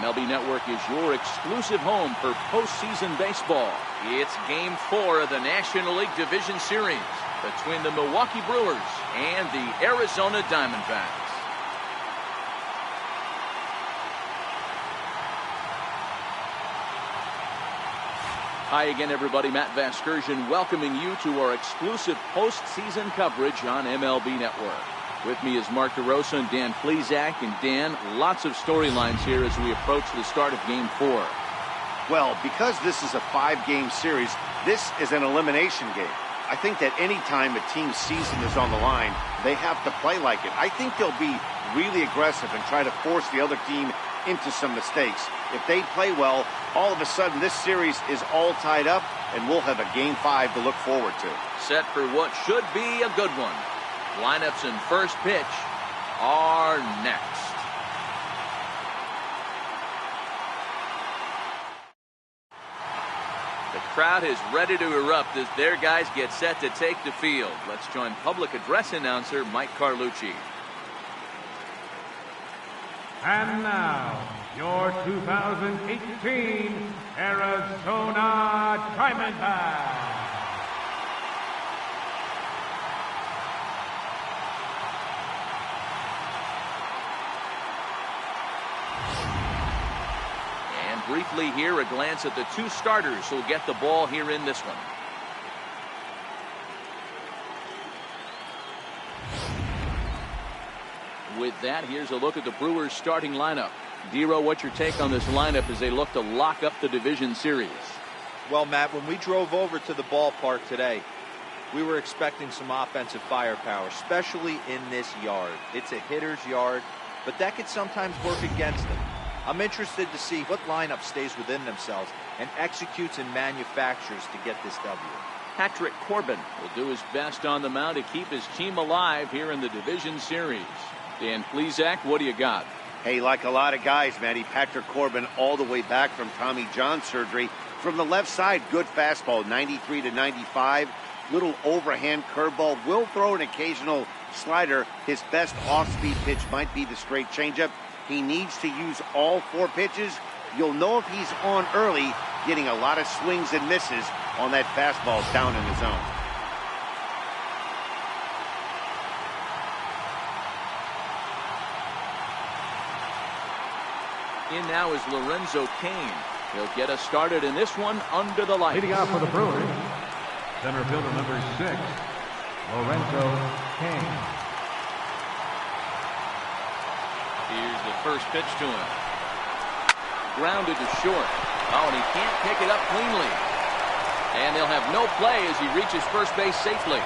MLB Network is your exclusive home for postseason baseball. It's Game 4 of the National League Division Series between the Milwaukee Brewers and the Arizona Diamondbacks. Hi again, everybody. Matt Vasgersian welcoming you to our exclusive postseason coverage on MLB Network. With me is Mark DeRosa and Dan Plesac. And Dan, lots of storylines here as we approach the start of Game 4. Well, because this is a 5-game series, this is an elimination game. I think that any time a team's season is on the line, they have to play like it. I think they'll be really aggressive and try to force the other team into some mistakes. If they play well, all of a sudden this series is all tied up and we'll have a Game 5 to look forward to. Set for what should be a good one. Lineups and first pitch are next. The crowd is ready to erupt as their guys get set to take the field. Let's join public address announcer Mike Carlucci. And now, your 2018 Arizona Diamondbacks. And briefly here, a glance at the two starters who'll get the ball here in this one. With that, here's a look at the Brewers starting lineup. Dero, what's your take on this lineup as they look to lock up the division series? Well, Matt, when we drove over to the ballpark today, we were expecting some offensive firepower, especially in this yard. It's a hitter's yard, but that could sometimes work against them. I'm interested to see what lineup stays within themselves and executes and manufactures to get this W. Patrick Corbin will do his best on the mound to keep his team alive here in the division series. Dan Plesac, what do you got? Hey, like a lot of guys, Matty, Patrick Corbin all the way back from Tommy John surgery. From the left side, good fastball, 93 to 95. Little overhand curveball. Will throw an occasional slider. His best off-speed pitch might be the straight changeup. He needs to use all 4 pitches. You'll know if he's on early, getting a lot of swings and misses on that fastball down in the zone. In now is Lorenzo Cain. He'll get us started in this one under the lights. Leading off for the Brewers, center fielder number 6, Lorenzo Cain. Here's the first pitch to him. Grounded to short. Oh, and he can't pick it up cleanly. And he'll have no play as he reaches first base safely.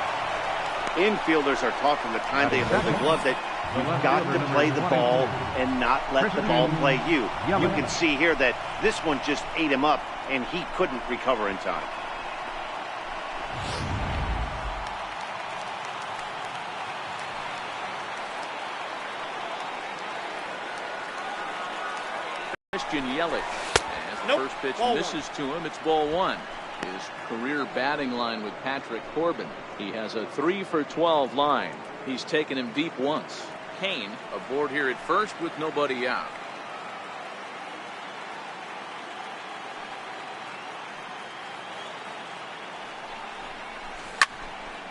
Infielders are talking the time they hold the glove that you've got to play the ball and not let the ball play you. You can see here that this one just ate him up and he couldn't recover in time. Christian Yelich. As the first pitch misses to him, it's ball 1. His career batting line with Patrick Corbin. He has a 3-for-12 line. He's taken him deep once. Cain aboard here at first with nobody out.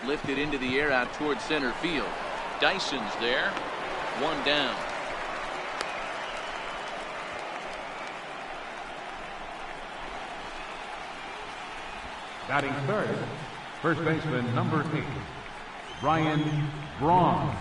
Lifted into the air out towards center field. Dyson's there. 1 down. Batting third, first baseman number 8, Ryan Braun.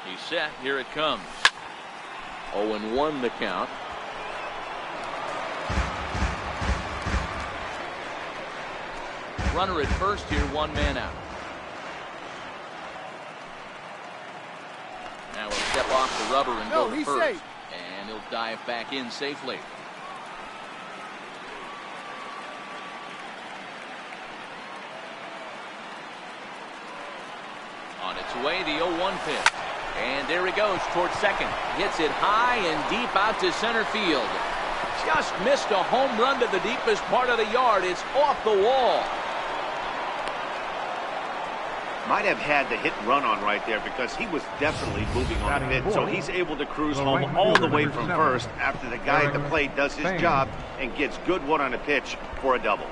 He's set. Here it comes. 0-1 the count. Runner at first here, 1 man out. Now we'll step off the rubber and go to first. And he'll dive back in safely. On its way, the 0-1 pitch. And there he goes towards second. Hits it high and deep out to center field. Just missed a home run to the deepest part of the yard. It's off the wall. Might have had the hit and run on right there because he was definitely moving on the pitch. So he's able to cruise home all the way from first after the guy at the plate does his job and gets good one on a pitch for a double.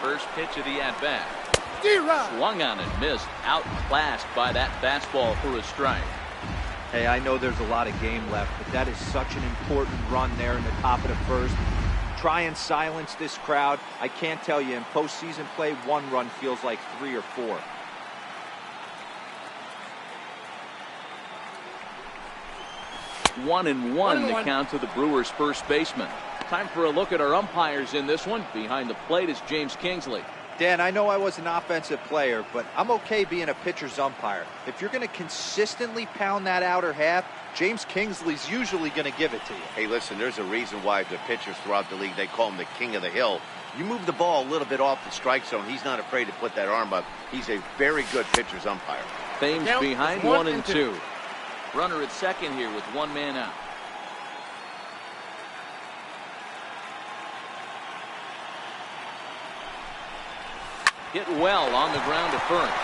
First pitch of the at-bat. Swung on and missed. Outclassed by that fastball for a strike. Hey, I know there's a lot of game left, but that is such an important run there in the top of the first. Try and silence this crowd. I can't tell you, in postseason play, one run feels like 3 or 4. One and one the count to the Brewers' first baseman. Time for a look at our umpires in this one. Behind the plate is James Kingsley. Dan, I know I was an offensive player, but I'm okay being a pitcher's umpire. If you're going to consistently pound that outer half, James Kingsley's usually going to give it to you. Hey, listen, there's a reason why the pitchers throughout the league, they call him the king of the hill. You move the ball a little bit off the strike zone, he's not afraid to put that arm up. He's a very good pitcher's umpire. Thames behind 1 and 2. Runner at second here with one man out. Hit well on the ground to first.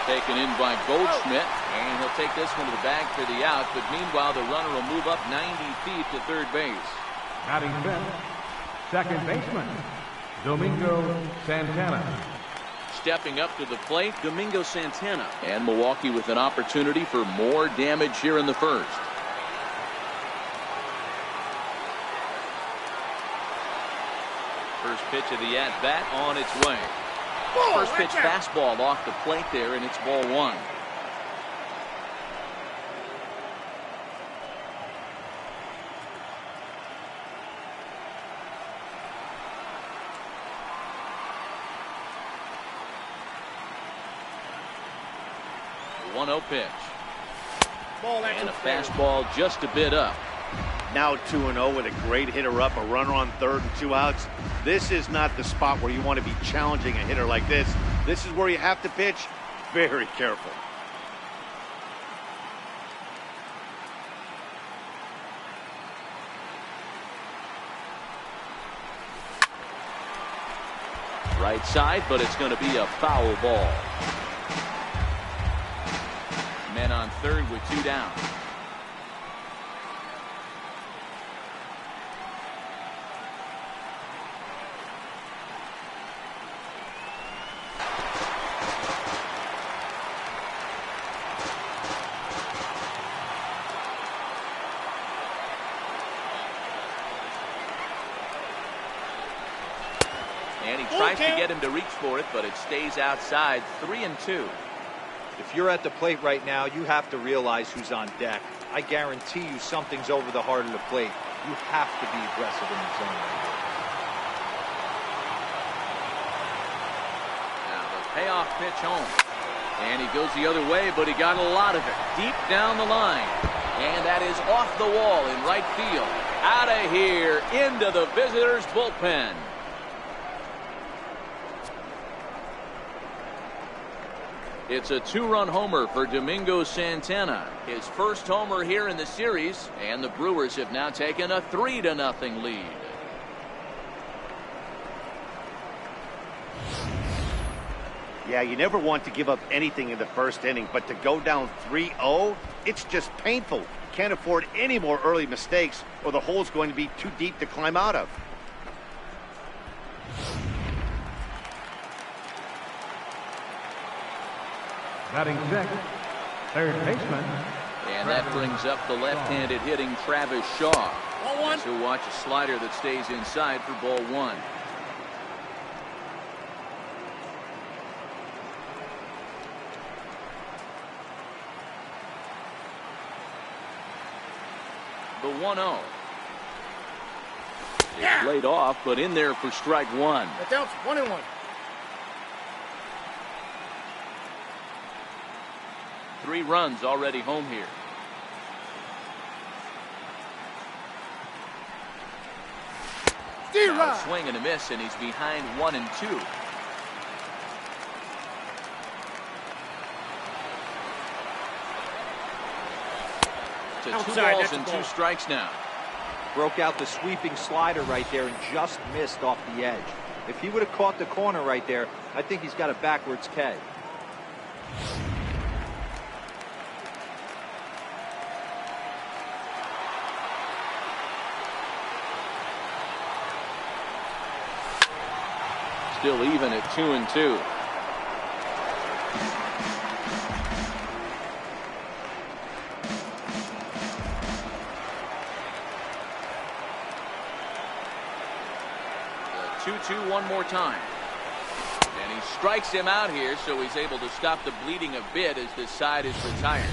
Taken in by Goldschmidt, and he'll take this one to the bag for the out. But meanwhile, the runner will move up 90 feet to third base. Batting fifth, second baseman, Domingo Santana. Stepping up to the plate, Domingo Santana. And Milwaukee with an opportunity for more damage here in the first. First pitch of the at-bat on its way. First pitch fastball off the plate there, and it's ball 1. The 1-0 pitch. And a fastball just a bit up. Now 2-0 with a great hitter up, a runner on third and 2 outs. This is not the spot where you want to be challenging a hitter like this. This is where you have to pitch very careful. Right side, but it's going to be a foul ball. Men on third with 2 down. And he tries to get him to reach for it, but it stays outside. 3 and 2. If you're at the plate right now, you have to realize who's on deck. I guarantee you something's over the heart of the plate. You have to be aggressive in the zone. Now the payoff pitch home. And he goes the other way, but he got a lot of it. Deep down the line. And that is off the wall in right field. Out of here, into the visitors' bullpen. It's a 2-run homer for Domingo Santana. His first homer here in the series, and the Brewers have now taken a 3-0 lead. Yeah, you never want to give up anything in the first inning, but to go down 3-0, it's just painful. Can't afford any more early mistakes, or the hole's going to be too deep to climb out of. Batting sixth, third baseman, And that brings up the left-handed hitting Travis Shaw. As he'll watch a slider that stays inside for ball one. The 1-0. It's laid off, but in there for strike one. That's out. 1-1. Three runs already home here. Now a swing and a miss, and he's behind 1-2. To 2 balls and 2 strikes now. Broke out the sweeping slider right there and just missed off the edge. If he would have caught the corner right there, I think he's got a backwards K. Still even at 2-2. The 2-2 one more time. And he strikes him out here, so he's able to stop the bleeding a bit as this side is retired.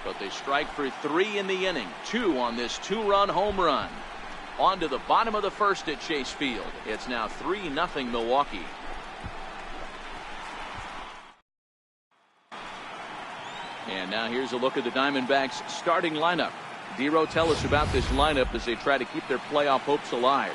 But they strike for 3 in the inning. 2 on this 2-run home run. On to the bottom of the first at Chase Field. It's now 3-0 Milwaukee. And now here's a look at the Diamondbacks starting lineup. Dero, tell us about this lineup as they try to keep their playoff hopes alive.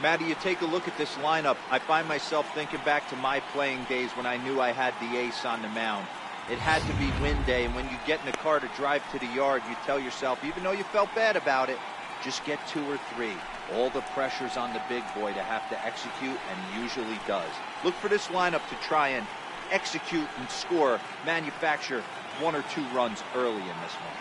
Matty, you take a look at this lineup. I find myself thinking back to my playing days when I knew I had the ace on the mound. It had to be win day, and when you get in the car to drive to the yard, you tell yourself, even though you felt bad about it, just get 2 or 3. All the pressure's on the big boy to have to execute, and he usually does. Look for this lineup to try and execute and score, manufacture 1 or 2 runs early in this one.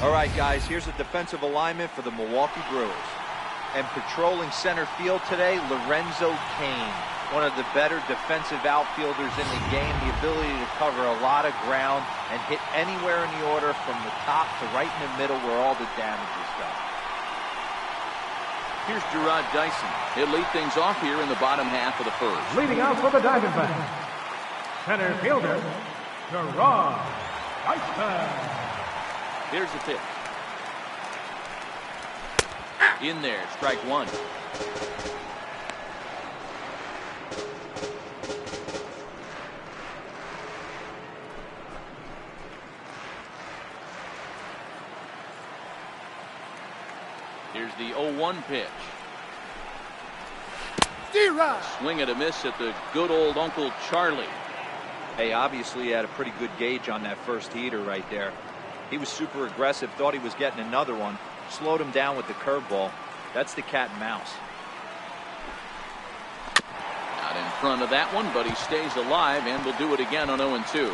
All right, guys, here's a defensive alignment for the Milwaukee Brewers. And patrolling center field today, Lorenzo Cain. One of the better defensive outfielders in the game, the ability to cover a lot of ground and hit anywhere in the order from the top to right in the middle where all the damage is done. Here's Gerard Dyson. He'll lead things off here in the bottom half of the first. Leading out for the Diamondbacks, center fielder, Gerard Dyson. Here's the pitch. In there, strike one. Here's the 0-1 pitch. Swing and a miss at the good old Uncle Charlie. Hey, obviously he had a pretty good gauge on that first heater right there. He was super aggressive, thought he was getting another one, slowed him down with the curveball. That's the cat and mouse. Not in front of that one, but he stays alive and will do it again on 0-2.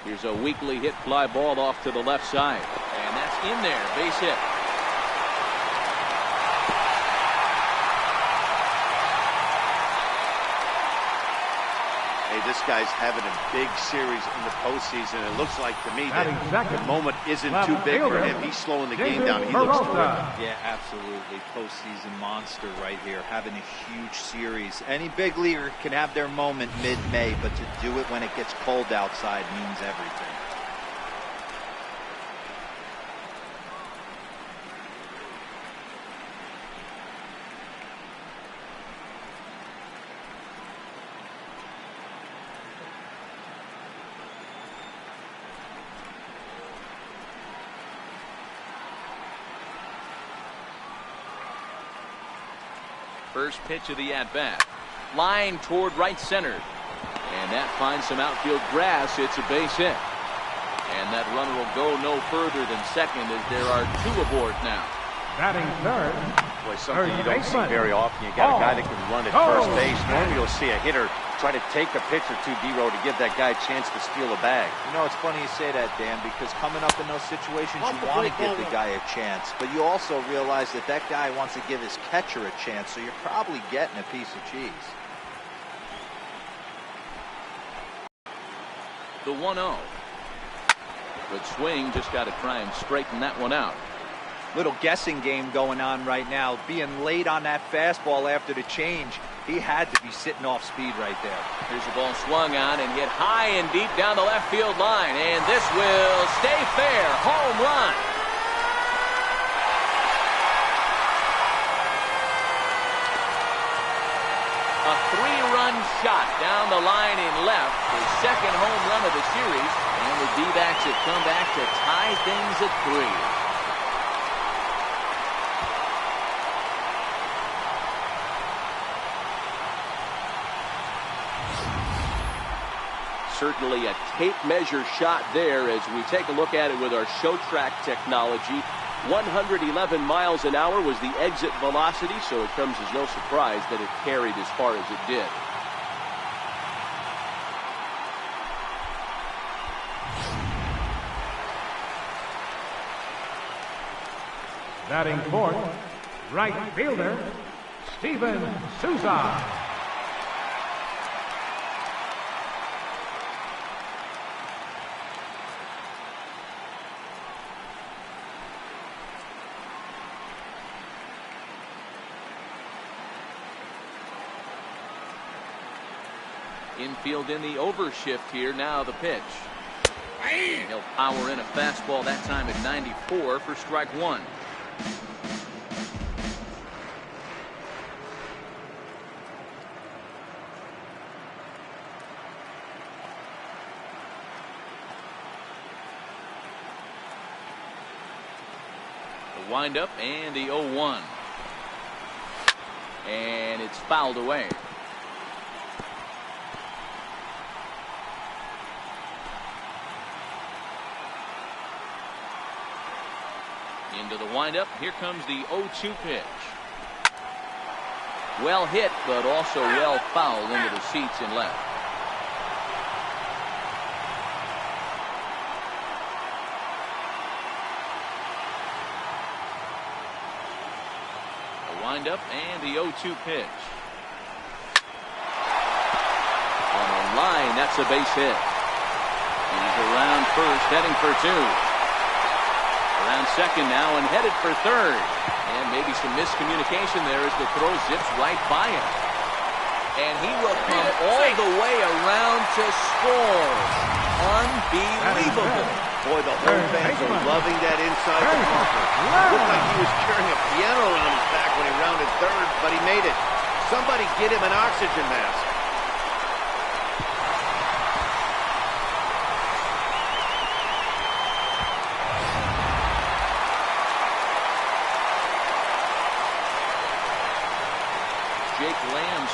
Here's a weakly hit fly ball off to the left side. And that's in there. Base hit. Hey, this guy's having a big series in the postseason. It looks like to me that the moment isn't too big for him. He's slowing the game down. He looks terrific. Yeah, absolutely. Postseason monster right here, having a huge series. Any big leaguer can have their moment mid-May, but to do it when it gets cold outside means everything. First pitch of the at-bat. Line toward right center. And that finds some outfield grass. It's a base hit. And that runner will go no further than second as there are 2 aboard now. Batting third, Boy, something you don't see very often. You got a guy that can run at first base. Normally you'll see a hitter try to take a pitch or two, D-Row, to give that guy a chance to steal a bag. You know, it's funny you say that, Dan, because coming up in those situations, you want to give the guy a chance. But you also realize that that guy wants to give his catcher a chance, so you're probably getting a piece of cheese. The 1-0. Good swing, just got to try and straighten that one out. Little guessing game going on right now. Being late on that fastball after the change, he had to be sitting off speed right there. Here's the ball swung on and hit high and deep down the left field line, and this will stay fair. Home run. A 3-run shot down the line in left, his second home run of the series, and the D-backs have come back to tie things at 3. Certainly a tape measure shot there as we take a look at it with our show track technology. 111 miles an hour was the exit velocity, so it comes as no surprise that it carried as far as it did. Batting fourth, right fielder, Steven Souza. Infield in the overshift here. Now the pitch. And he'll power in a fastball that time at 94 for strike 1. The windup and the 0-1. And it's fouled away. Into the windup. Here comes the 0-2 pitch. Well hit, but also well fouled into the seats in left. The windup and the 0-2 pitch. On the line, that's a base hit. He's around first, heading for 2. Around second now and headed for third. And maybe some miscommunication there as the throw zips right by him. And he will come all the way around to score. Unbelievable. Boy, the home fans are loving that inside the bunker. Looked like he was carrying a piano around his back when he rounded third, but he made it. Somebody get him an oxygen mask.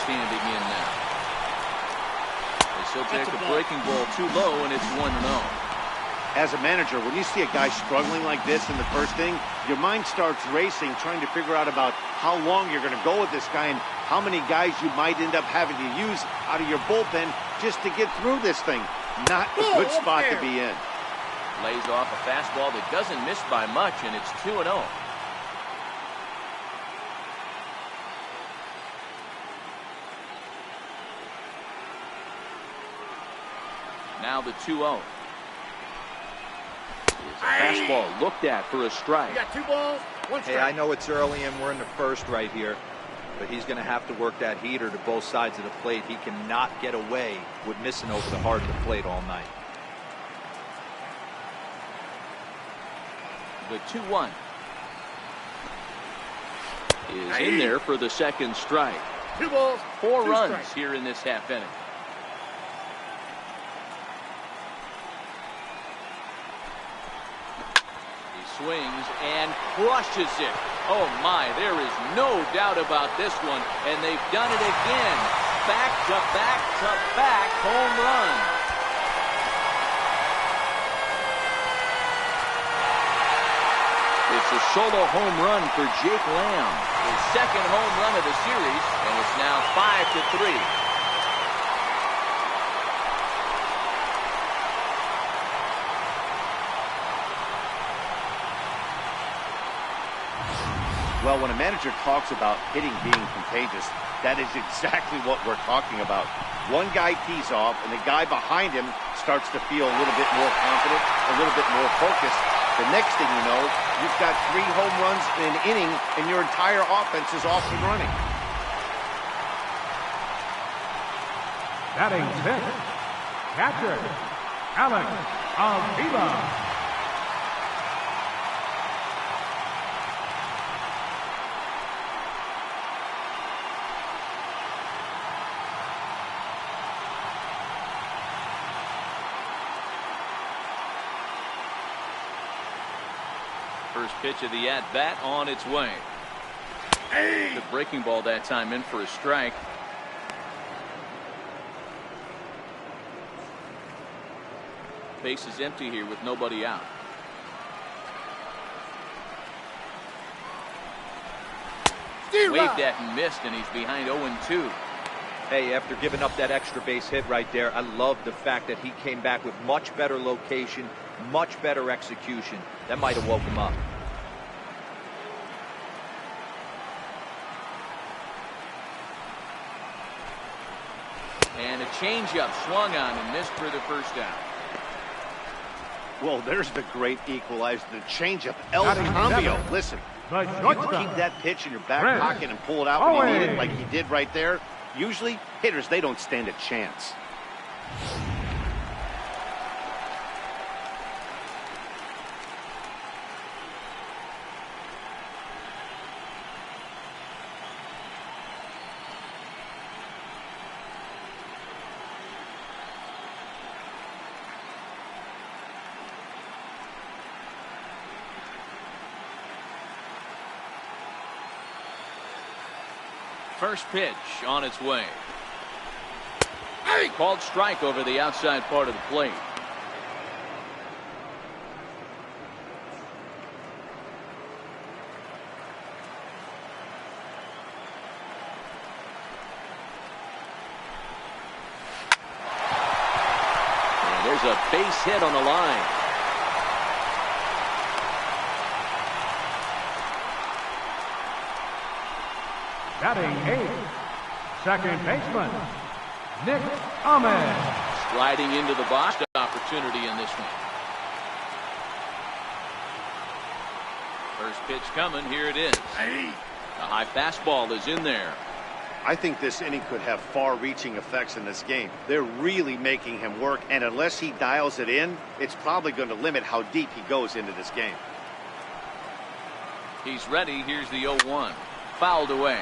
Standing in now. They still take the breaking ball too low, and it's 1-0. As a manager, when you see a guy struggling like this in the first inning, your mind starts racing, trying to figure out about how long you're going to go with this guy and how many guys you might end up having to use out of your bullpen just to get through this thing. Not a good spot to be in. Lays off a fastball that doesn't miss by much, and it's 2-0. Now the 2-0. Fastball looked at for a strike. You got 2 balls, 1 strike. Hey, I know it's early and we're in the first right here, but he's going to have to work that heater to both sides of the plate. He cannot get away with missing over the heart of the plate all night. The 2-1 is in there for the second strike. 2 balls, 4 2 runs strikes. here in this half inning. Swings and crushes it. Oh my, there is no doubt about this one, and they've done it again. Back to back to back home run. This It's a solo home run for Jake Lamb. His second home run of the series, and it's now 5-3. Well, when a manager talks about hitting being contagious, that is exactly what we're talking about. One guy tees off, and the guy behind him starts to feel a little bit more confident, a little bit more focused. The next thing you know, you've got 3 home runs in an inning, and your entire offense is off and running. Batting 6th, catcher, Alex Avila. First pitch of the at-bat on its way. The breaking ball that time in for a strike. Base is empty here with nobody out. Waved at and missed, and he's behind 0-2. Hey, after giving up that extra base hit right there, I love the fact that he came back with much better location, much better execution. That might have woke him up. And a changeup swung on and missed for the first down. Well, there's the great equalizer, the changeup, El Cambio. Listen, you keep that pitch in your back pocket and pull it out when you need it like he did right there. Usually, hitters, they don't stand a chance. First pitch on its way. Called strike over the outside part of the plate. And there's a base hit on the line. Batting 8th, second baseman, Nick Ahmed. Sliding into the box, opportunity in this one. First pitch coming, here it is. The high fastball is in there. I think this inning could have far-reaching effects in this game. They're really making him work, and unless he dials it in, it's probably going to limit how deep he goes into this game. He's ready. Here's the 0-1. Fouled away.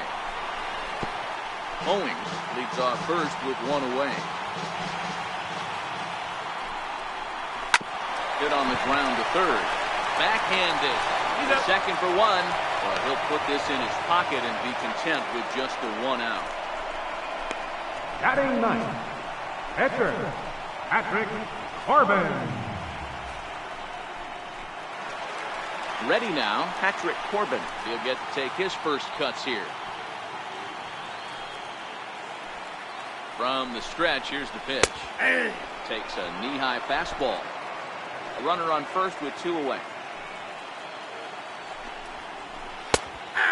Owings leads off first with 1 away. Hit on the ground to third. Backhanded. Second for 1. But he'll put this in his pocket and be content with just the 1 out. Batting 9th, pitcher, Patrick Corbin. Ready now, Patrick Corbin. He'll get to take his first cuts here. From the stretch, here's the pitch. Takes a knee-high fastball. A runner on first with 2 away.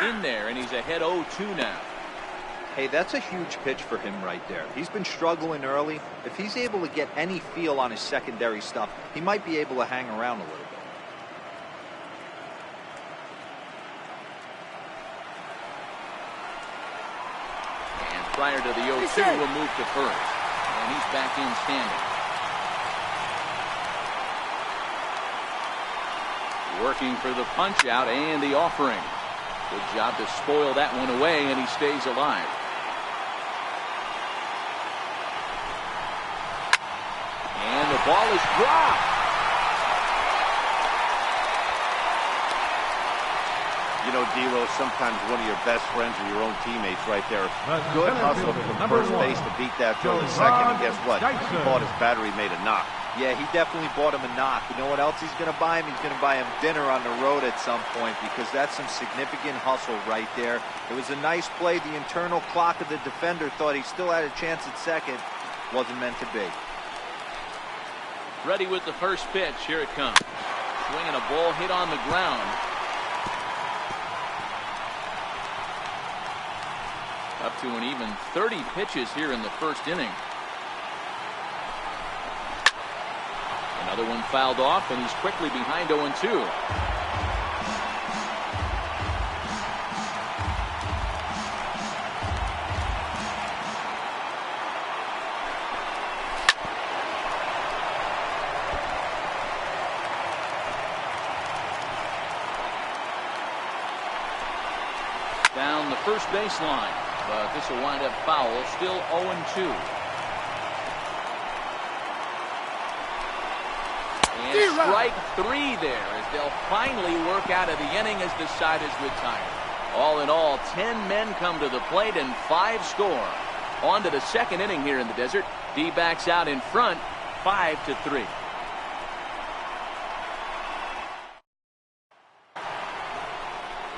In there, and he's ahead 0-2 now. Hey, that's a huge pitch for him right there. He's been struggling early. If he's able to get any feel on his secondary stuff, he might be able to hang around a little bit. Prior to the 0-2, will move to first. And he's back in standing. Working for the punch out and the offering. Good job to spoil that one away, and he stays alive. And the ball is dropped. You know, D-Rose, sometimes one of your best friends are your own teammates right there. Good hustle from first base to beat that throw to second, and guess what? He thought his battery made a knock. Yeah, he definitely bought him a knock. You know what else he's going to buy him? He's going to buy him dinner on the road at some point, because that's some significant hustle right there. It was a nice play. The internal clock of the defender thought he still had a chance at second. Wasn't meant to be. Ready with the first pitch. Here it comes. Swinging a ball hit on the ground. Up to an even 30 pitches here in the first inning. Another one fouled off, and he's quickly behind 0-2. Down the first baseline, but this will wind up foul. Still 0-2. And strike 3 there, as they'll finally work out of the inning as the side is retired. All in all, 10 men come to the plate and 5 score. On to the second inning here in the desert. D-backs out in front, 5-3.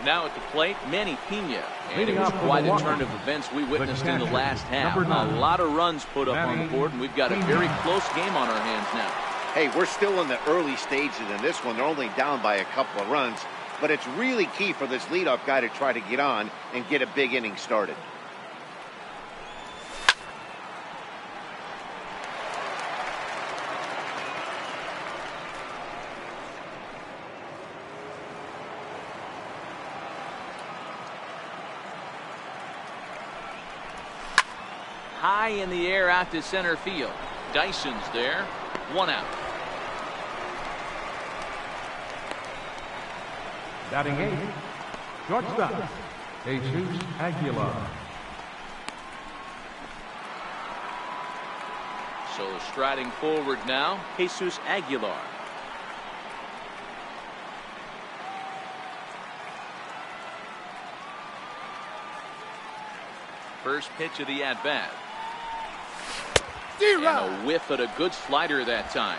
Now at the plate, Manny Pena. And it was quite a turn of events we witnessed in the last half. A lot of runs put up on the board, and we've got a very close game on our hands now. Hey, we're still in the early stages in this one. They're only down by a couple of runs, but it's really key for this leadoff guy to try to get on and get a big inning started. High in the air out to center field. Dyson's there. 1 out. Batting 8th, shortstop, Jesus Aguilar. So striding forward now, Jesus Aguilar. First pitch of the at-bat. And a whiff at a good slider that time.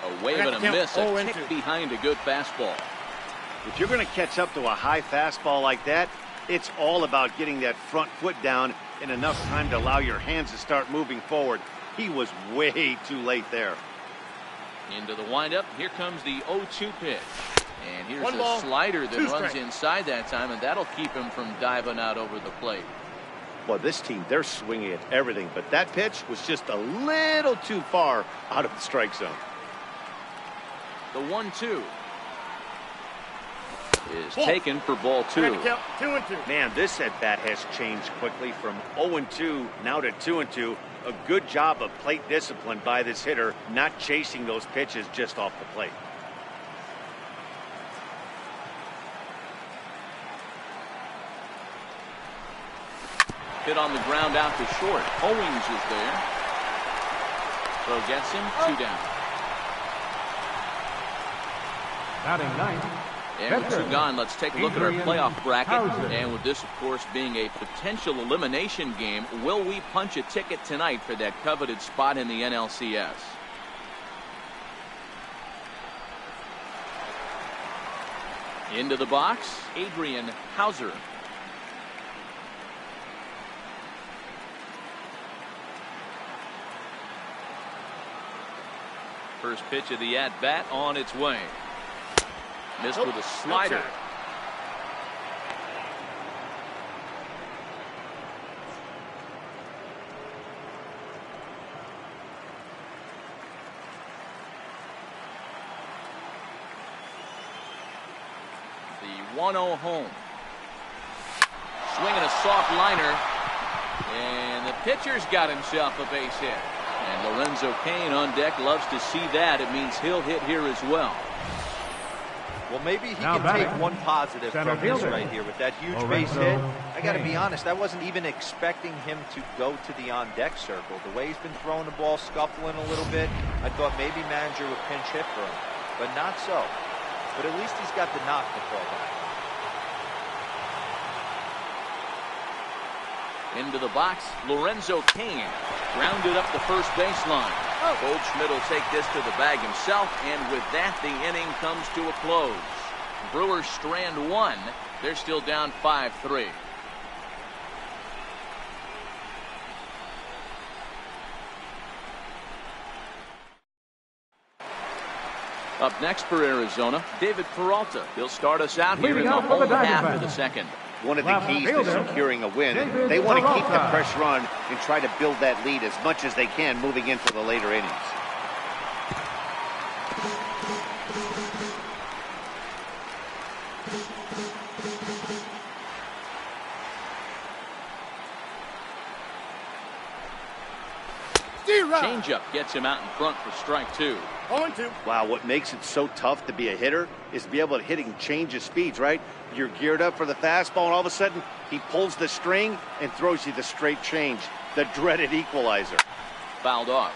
A wave and a miss, a kick behind a good fastball. If you're going to catch up to a high fastball like that, it's all about getting that front foot down in enough time to allow your hands to start moving forward. He was way too late there. Into the windup. Here comes the 0-2 pitch. And here's a slider that runs inside that time, and that'll keep him from diving out over the plate. Well, this team, they're swinging at everything, but that pitch was just a little too far out of the strike zone. The 1-2 is taken for ball 2. 2-2. Man, this at bat has changed quickly from 0-2 now to 2-2. A good job of plate discipline by this hitter, not chasing those pitches just off the plate. Hit on the ground out to short. Owings is there. So gets him 2 down. Batting 9th. And with 2 gone, let's take a look at our playoff bracket. And with this, of course, being a potential elimination game, will we punch a ticket tonight for that coveted spot in the NLCS? Into the box, Adrian Hauser. First pitch of the at-bat on its way. Missed with a slider. The 1-0 home. Swinging a soft liner. And the pitcher's got himself a base hit. And Lorenzo Cain on deck loves to see that. It means he'll hit here as well. Well, maybe he can take one positive from this right here with that huge base hit. I got to be honest, I wasn't even expecting him to go to the on-deck circle. The way he's been throwing the ball, scuffling a little bit, I thought maybe manager would pinch hit for him, but not so. But at least he's got the knock to fall back. Into the box, Lorenzo Cain grounded up the first baseline. Goldschmidt will take this to the bag himself, and with that, the inning comes to a close. Brewers strand one. They're still down 5-3. Up next for Arizona, David Peralta. He'll start us out here in the home half of the second. One of the keys to securing a win, they want to keep the pressure on and try to build that lead as much as they can moving into the later innings. Changeup gets him out in front for strike two. Wow, what makes it so tough to be a hitter is to be able to hit and change his speeds, right? You're geared up for the fastball, and all of a sudden, he pulls the string and throws you the straight change, the dreaded equalizer. Fouled off.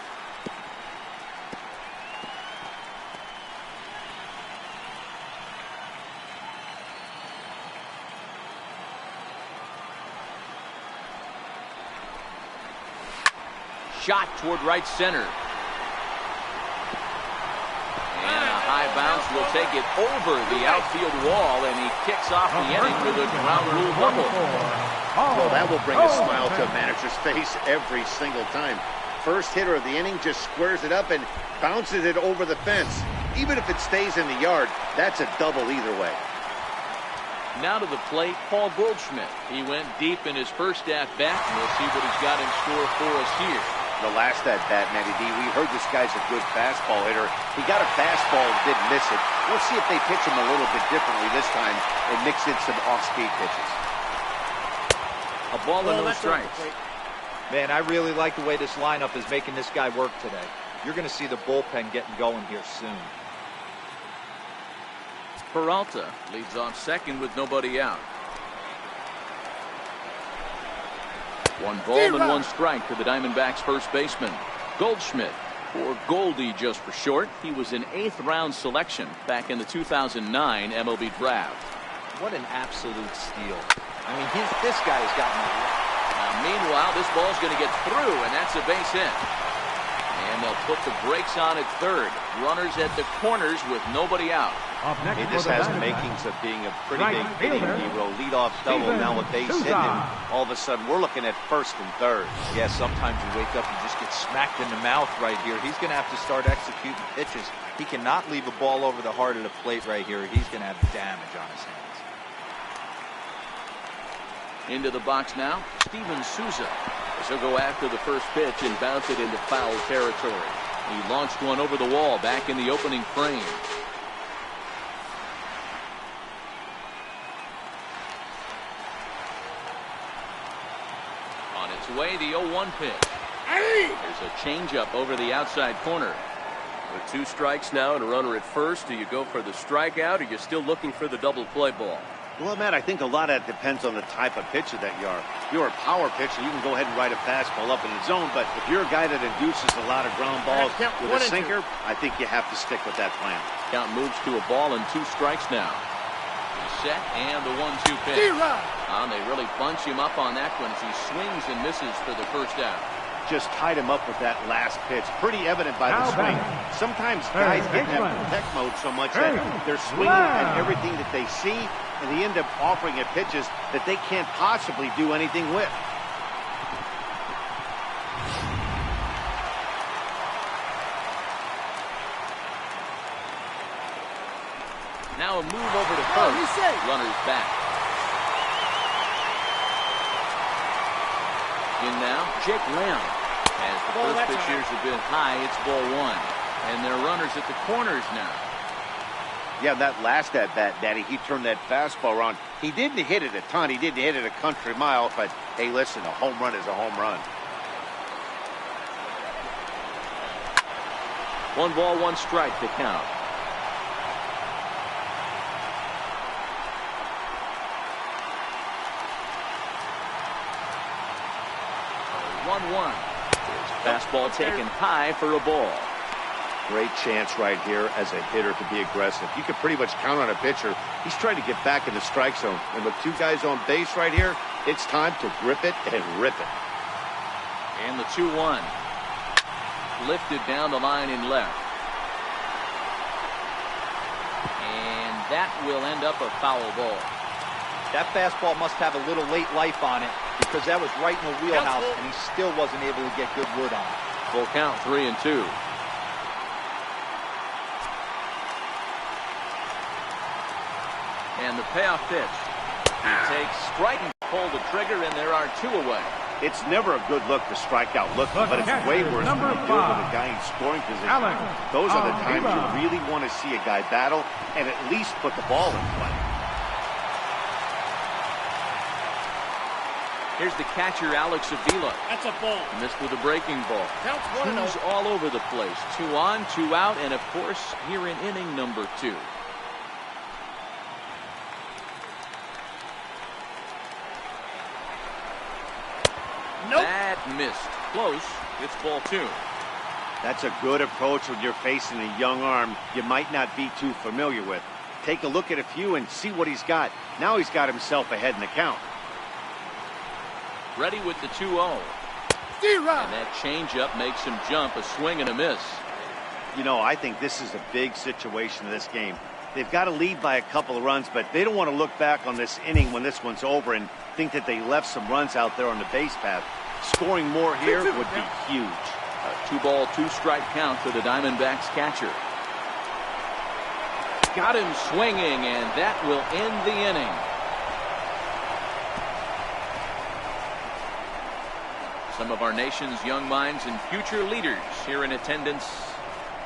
Shot toward right center. And a high bounce will take it over the outfield wall, and he kicks off the inning with a ground rule double. Well, that will bring a smile to a manager's face every single time. First hitter of the inning just squares it up and bounces it over the fence. Even if it stays in the yard, that's a double either way. Now to the plate, Paul Goldschmidt. He went deep in his first at-bat, and we'll see what he's got in store for us here. The last at-bat, Matty D, we heard this guy's a good fastball hitter. He got a fastball and didn't miss it. We'll see if they pitch him a little bit differently this time and mix in some off-speed pitches. A ball and no strikes. Man, I really like the way this lineup is making this guy work today. You're going to see the bullpen getting going here soon. Peralta leads off second with nobody out. One ball and one strike to the Diamondbacks first baseman. Goldschmidt, or Goldie just for short. He was an 8th round selection back in the 2009 MLB draft. What an absolute steal. I mean, this guy's gotten a lot. Meanwhile, this ball's going to get through, and that's a base hit. And they'll put the brakes on at third. Runners at the corners with nobody out. Hey, this has the makings of being a pretty big hitting hero. Leadoff double, now a base hit, and all of a sudden we're looking at first and third. Yeah, sometimes you wake up and just get smacked in the mouth right here. He's going to have to start executing pitches. He cannot leave a ball over the heart of the plate right here. He's going to have damage on his hands. Into the box now, Steven Souza. He'll go after the first pitch and bounce it into foul territory. He launched one over the wall back in the opening frame. On its way, the 0-1 pitch. There's a changeup over the outside corner. With 2 strikes now and a runner at first, do you go for the strikeout, or you're still looking for the double play ball? Well, Matt, I think a lot of that depends on the type of pitcher that you are. If you're a power pitcher, you can go ahead and ride a fastball up in the zone, but if you're a guy that induces a lot of ground balls with a sinker, I think you have to stick with that plan. Count moves to a ball and 2 strikes now. He's set, and the 1-2 pitch. They really bunch him up on that one as he swings and misses for the first out. Just tied him up with that last pitch. Pretty evident by the swing. Sometimes guys get in that protect mode so much that they're swinging at everything that they see, and they end up offering at pitches that they can't possibly do anything with. Now a move over to first. Runners back. In now, Jake Lamb. As the first pitch here has been high, it's ball 1. And they're runners at the corners now. Yeah, that last at-bat, Daddy, he turned that fastball around. He didn't hit it a ton. He didn't hit it a country mile. But, hey, listen, a home run is a home run. 1 ball, 1 strike to count. Fastball taken high for a ball. Great chance right here as a hitter to be aggressive. You can pretty much count on a pitcher. He's trying to get back in the strike zone. And with 2 guys on base right here, It's time to grip it and rip it. And the 2-1. Lifted down the line in left. And that will end up a foul ball. That fastball must have a little late life on it because that was right in the wheelhouse and he still wasn't able to get good wood on it. Full count, 3-2. And the payoff pitch. He takes strike and pull the trigger, and there are 2 away. It's never a good look to strike out looking, but it's way worse when you deal with a guy in scoring position. Those are the times you really want to see a guy battle and at least put the ball in play. Here's the catcher, Alex Avila. That's a ball. Missed with a breaking ball. Counts 1-0. He's all over the place. 2 on, 2 out, and of course, here in inning number 2. Nope. That missed. Close. It's ball 2. That's a good approach when you're facing a young arm you might not be too familiar with. Take a look at a few and see what he's got. Now he's got himself ahead in the count. Ready with the 2-0. And that changeup makes him jump. A swing and a miss. You know, I think this is a big situation in this game. They've got to lead by a couple of runs, but they don't want to look back on this inning when this one's over and think that they left some runs out there on the base path. Scoring more here would be huge. A 2-ball, 2-strike count for the Diamondbacks catcher. Got him swinging, and that will end the inning. Some of our nation's young minds and future leaders here in attendance.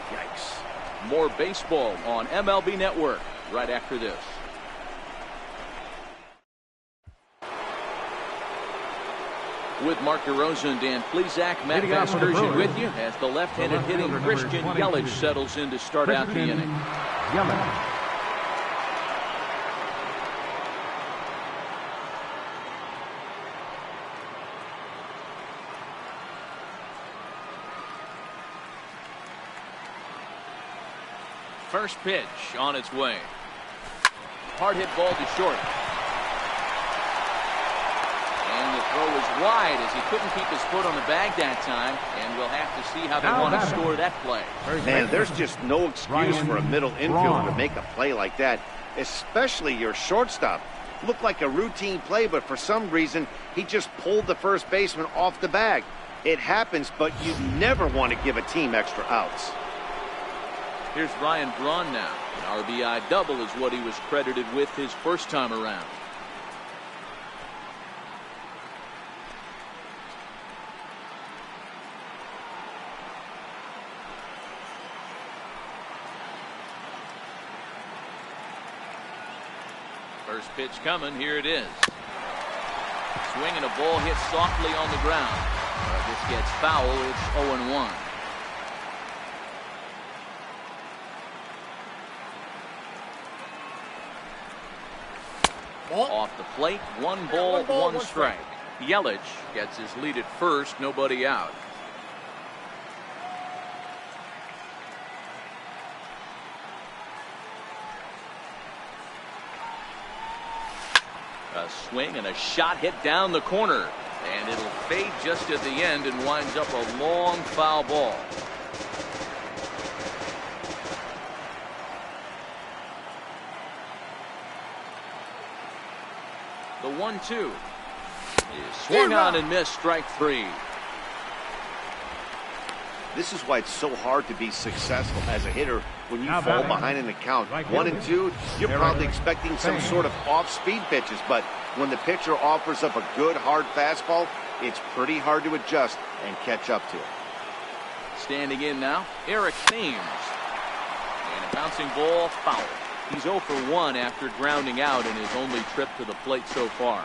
Yikes. More baseball on MLB Network right after this. With Mark DeRosa and Dan Plesac, Matt Vasgersian with you as the left-handed hitting Christian Yelich settles in to start out the inning. First pitch on its way. Hard hit ball to short. And the throw is wide as he couldn't keep his foot on the bag that time. And we'll have to see how they want to score that play. Man, there's just no excuse for a middle infielder to make a play like that, especially your shortstop. Looked like a routine play, but for some reason, he just pulled the first baseman off the bag. It happens, but you never want to give a team extra outs. Here's Ryan Braun now. An RBI double is what he was credited with his first time around. First pitch coming. Here it is. Swing and a ball hit softly on the ground. This gets foul. It's 0-1. Off the plate, 1 ball, 1 strike. Yelich gets his lead at first, nobody out. A swing and a shot hit down the corner, and it'll fade just at the end and winds up a long foul ball. The 1-2 is swung on and missed, strike 3. This is why it's so hard to be successful as a hitter when you fall behind in the count. 1 and 2, you're probably expecting some sort of off-speed pitches, but when the pitcher offers up a good hard fastball, it's pretty hard to adjust and catch up to it. Standing in now, Eric Thames. And a bouncing ball, foul. He's 0 for 1 after grounding out in his only trip to the plate so far.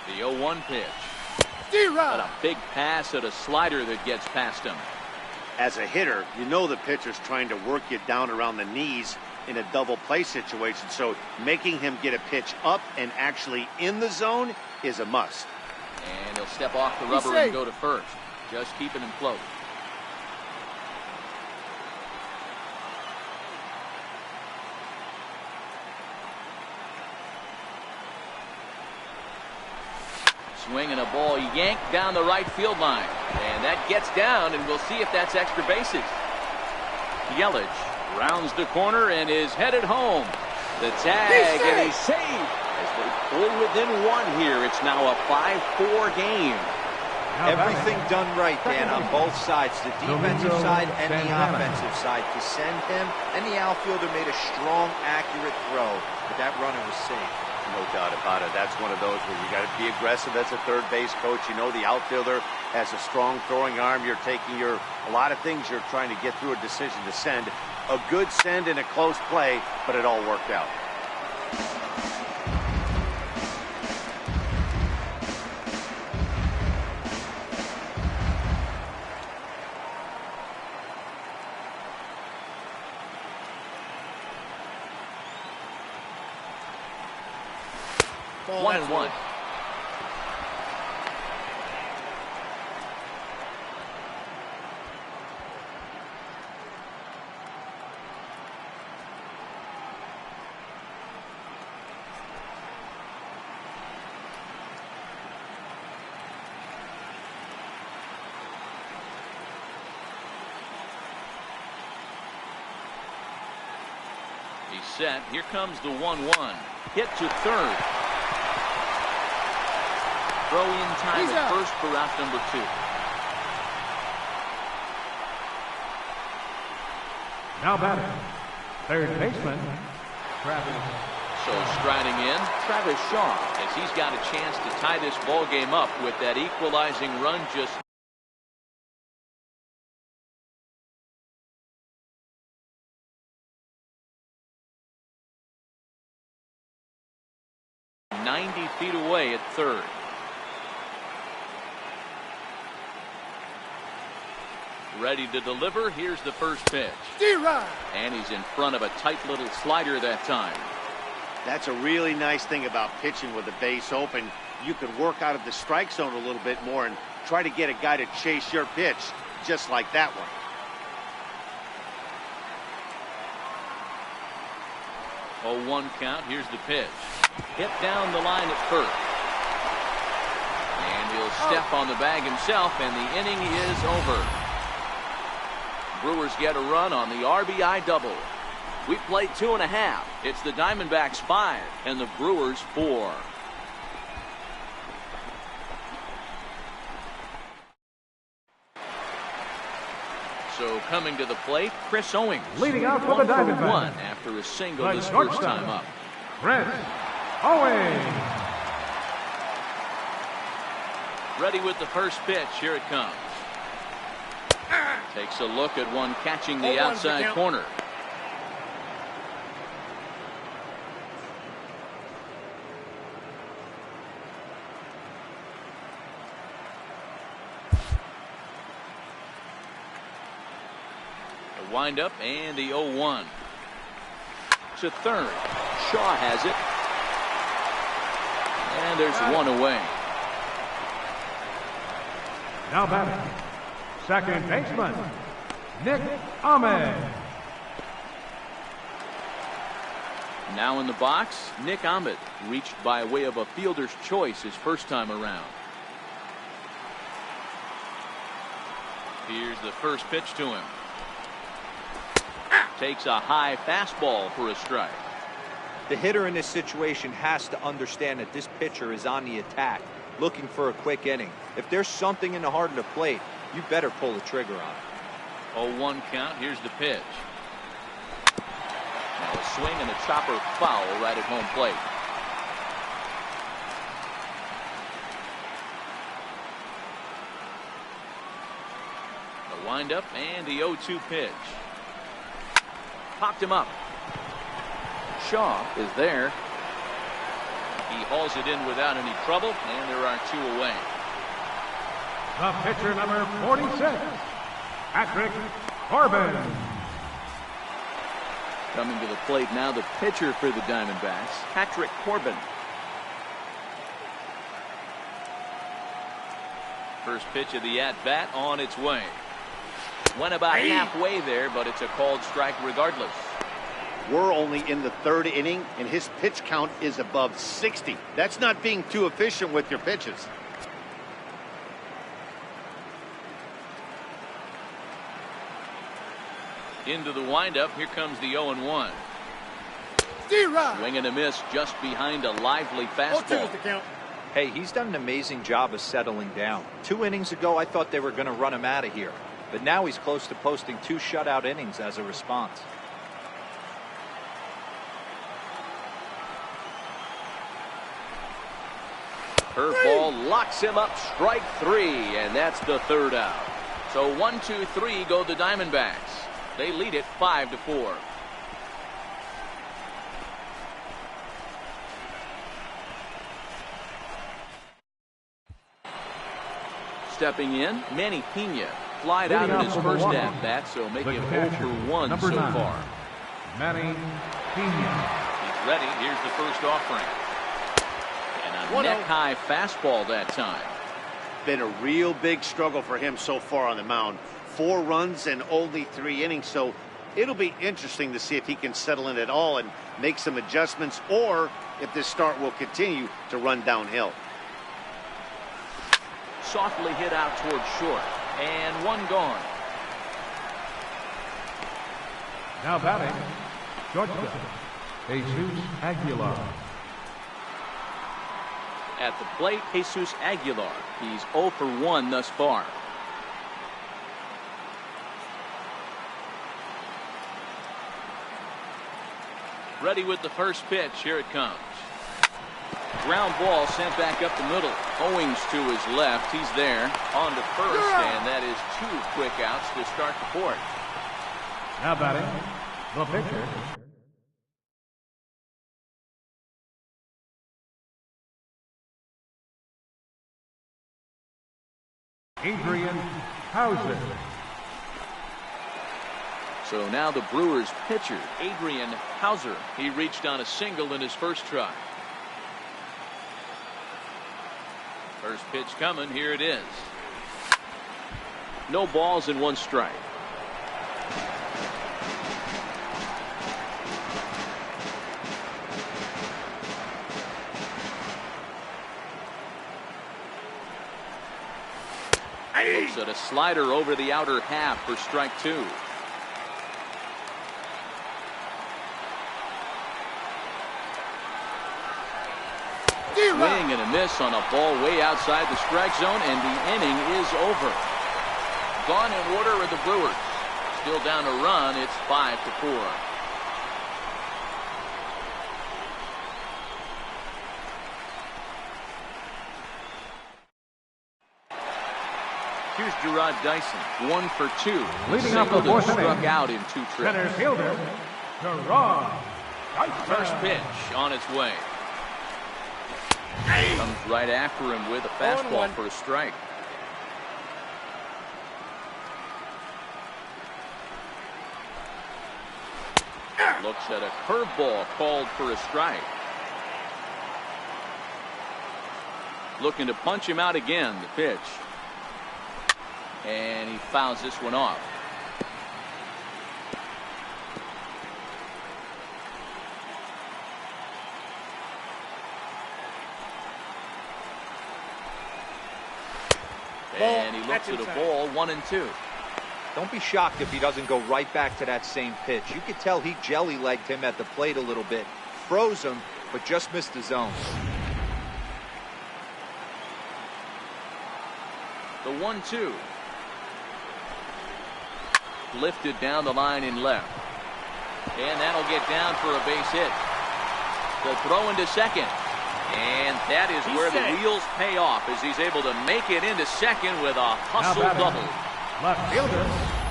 The 0-1 pitch. And a big pass at a slider that gets past him. As a hitter, you know the pitcher's trying to work you down around the knees in a double play situation, so making him get a pitch up and actually in the zone is a must. And he'll step off the rubber and go to first. Just keeping him close. Swinging a ball yanked down the right field line. And that gets down, and we'll see if that's extra bases. Yelich rounds the corner and is headed home. The tag, and he's saved. As they pull within one here, it's now a 5-4 game. Everything done right, Dan, on both sides, the defensive side and the offensive side. To send him, and the outfielder made a strong, accurate throw, but that runner was safe. No doubt about it. That's one of those where you got to be aggressive as a third base coach. You know the outfielder has a strong throwing arm. You're taking a lot of things you're trying to get through a decision to send. A good send in a close play, but it all worked out. Ball 1-1. He's set. Here comes the 1-1. Hit to third. Throw in time at first for out number 2. Now batting, third baseman, Travis. So striding in, Travis Shaw, as he's got a chance to tie this ball game up with that equalizing run just 90 feet away at third. Ready to deliver. Here's the first pitch. And he's in front of a tight little slider that time. That's a really nice thing about pitching with the base open. You can work out of the strike zone a little bit more and try to get a guy to chase your pitch, just like that one. Oh, 1 count. Here's the pitch. Hit down the line at first. And he'll step on the bag himself, and the inning is over. Brewers get a run on the RBI double. We played 2.5. It's the Diamondbacks 5 and the Brewers 4. So coming to the plate, Chris Owings. Leading out for the Diamondbacks. 1 after a single his first time up. Chris Owings. Ready with the first pitch. Here it comes. Takes a look at one catching the outside corner. The windup and the 0-1. To third. Shaw has it. And there's one away. Now batting, second baseman, Nick Ahmed. Now in the box, Nick Ahmed, reached by way of a fielder's choice his first time around. Here's the first pitch to him. Takes a high fastball for a strike. The hitter in this situation has to understand that this pitcher is on the attack, looking for a quick inning. If there's something in the heart of the plate, you better pull the trigger on it. 0-1 count. Here's the pitch. Now a swing and a chopper foul right at home plate. The windup and the 0-2 pitch. Popped him up. Shaw is there. He hauls it in without any trouble, and there are 2 away. The pitcher number 46, Patrick Corbin. Coming to the plate now, the pitcher for the Diamondbacks, Patrick Corbin. First pitch of the at-bat on its way. Went about halfway there, but it's a called strike regardless. We're only in the third inning, and his pitch count is above 60. That's not being too efficient with your pitches. Into the windup. Here comes the 0-1. Swing and a miss just behind a lively fastball. Hey, he's done an amazing job of settling down. 2 innings ago, I thought they were going to run him out of here. But now he's close to posting 2 shutout innings as a response. Curveball locks him up, strike 3, and that's the 3rd out. So 1, 2, 3 go the Diamondbacks. They lead it 5-4. Stepping in, Manny Pena flied out in his first at-bat, so make it 0-for-1 so far. Manny Pena. He's ready. Here's the first offering. And a neck-high fastball that time. Been a real big struggle for him so far on the mound. 4 runs and only 3 innings, so it'll be interesting to see if he can settle in at all and make some adjustments, or if this start will continue to run downhill. Softly hit out toward short, and 1 gone. Now batting, shortstop, Jesus Aguilar. At the plate, Jesus Aguilar. He's 0-for-1 thus far. Ready with the first pitch. Here it comes. Ground ball sent back up the middle. Owings to his left. He's there. On to first, and that is 2 quick outs to start the 4th. Now batting, the pitcher, Adrian Hauser. So now the Brewers pitcher, Adrian Hauser. He reached on a single in his first try. First pitch coming. Here it is. No balls and 1 strike. Looks at a slider over the outer half for strike 2. Swing and a miss on a ball way outside the strike zone, and the inning is over. Gone in order are the Brewers. Still down a run. It's 5-4. Here's Gerard Dyson, 1 for 2. Leading off the 4th inning, struck out in 2 trips. center fielder, Gerard Dyson. First pitch on its way. Comes right after him with a fastball for a strike. Looks at a curveball called for a strike. Looking to punch him out again, the pitch. And he fouls this one off. And he looks at a ball, 1-2. Don't be shocked if he doesn't go right back to that same pitch. You could tell he jelly-legged him at the plate a little bit. Froze him, but just missed the zone. The 1-2. Lifted down the line in left. And that'll get down for a base hit. The throw into second. And that is where the wheels pay off, as he's able to make it into second with a hustle double. Left fielder.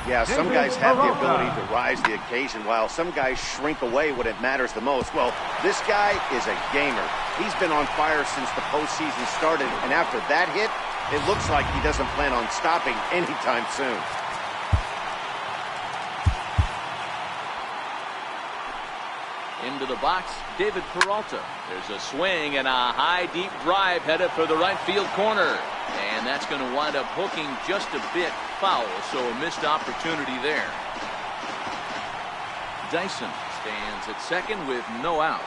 Yeah, some guys have the ability to rise the occasion, while some guys shrink away when it matters the most. Well, this guy is a gamer. He's been on fire since the postseason started, and after that hit, it looks like he doesn't plan on stopping anytime soon. Into the box, David Peralta. There's a swing and a high deep drive headed for the right field corner. And that's going to wind up hooking just a bit foul, so a missed opportunity there. Dyson stands at second with no outs.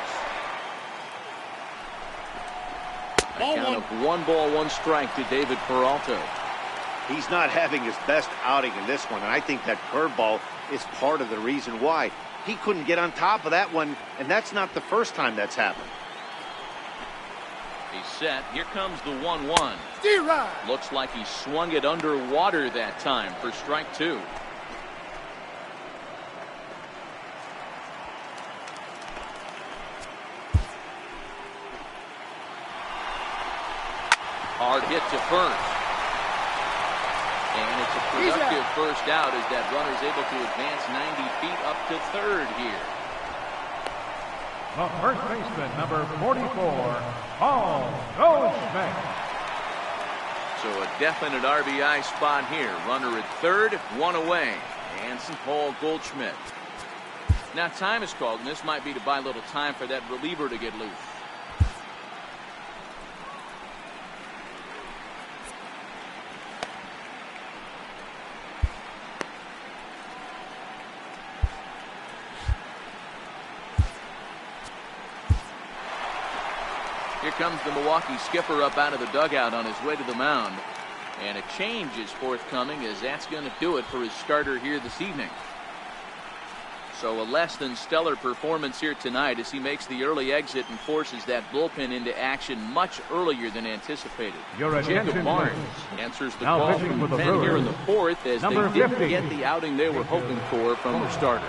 A count of 1 ball, 1 strike to David Peralta. He's not having his best outing in this one, and I think that curveball is part of the reason why. He couldn't get on top of that one, and that's not the first time that's happened. He's set. Here comes the 1-1. Looks like he swung it underwater that time for strike 2. Hard hit to first. And it's a productive first out as that runner's able to advance 90 feet up to third here. The first baseman, number 44, Paul Goldschmidt. So a definite RBI spot here. Runner at third, 1 away. And Paul Goldschmidt. Now time is called, and this might be to buy a little time for that reliever to get loose. Here comes the Milwaukee skipper up out of the dugout on his way to the mound. And a change is forthcoming, as that's going to do it for his starter here this evening. So a less than stellar performance here tonight as he makes the early exit and forces that bullpen into action much earlier than anticipated. Jacob Barnes answers the call from the pen here in the fourth as they didn't get the outing they were hoping for from their starter.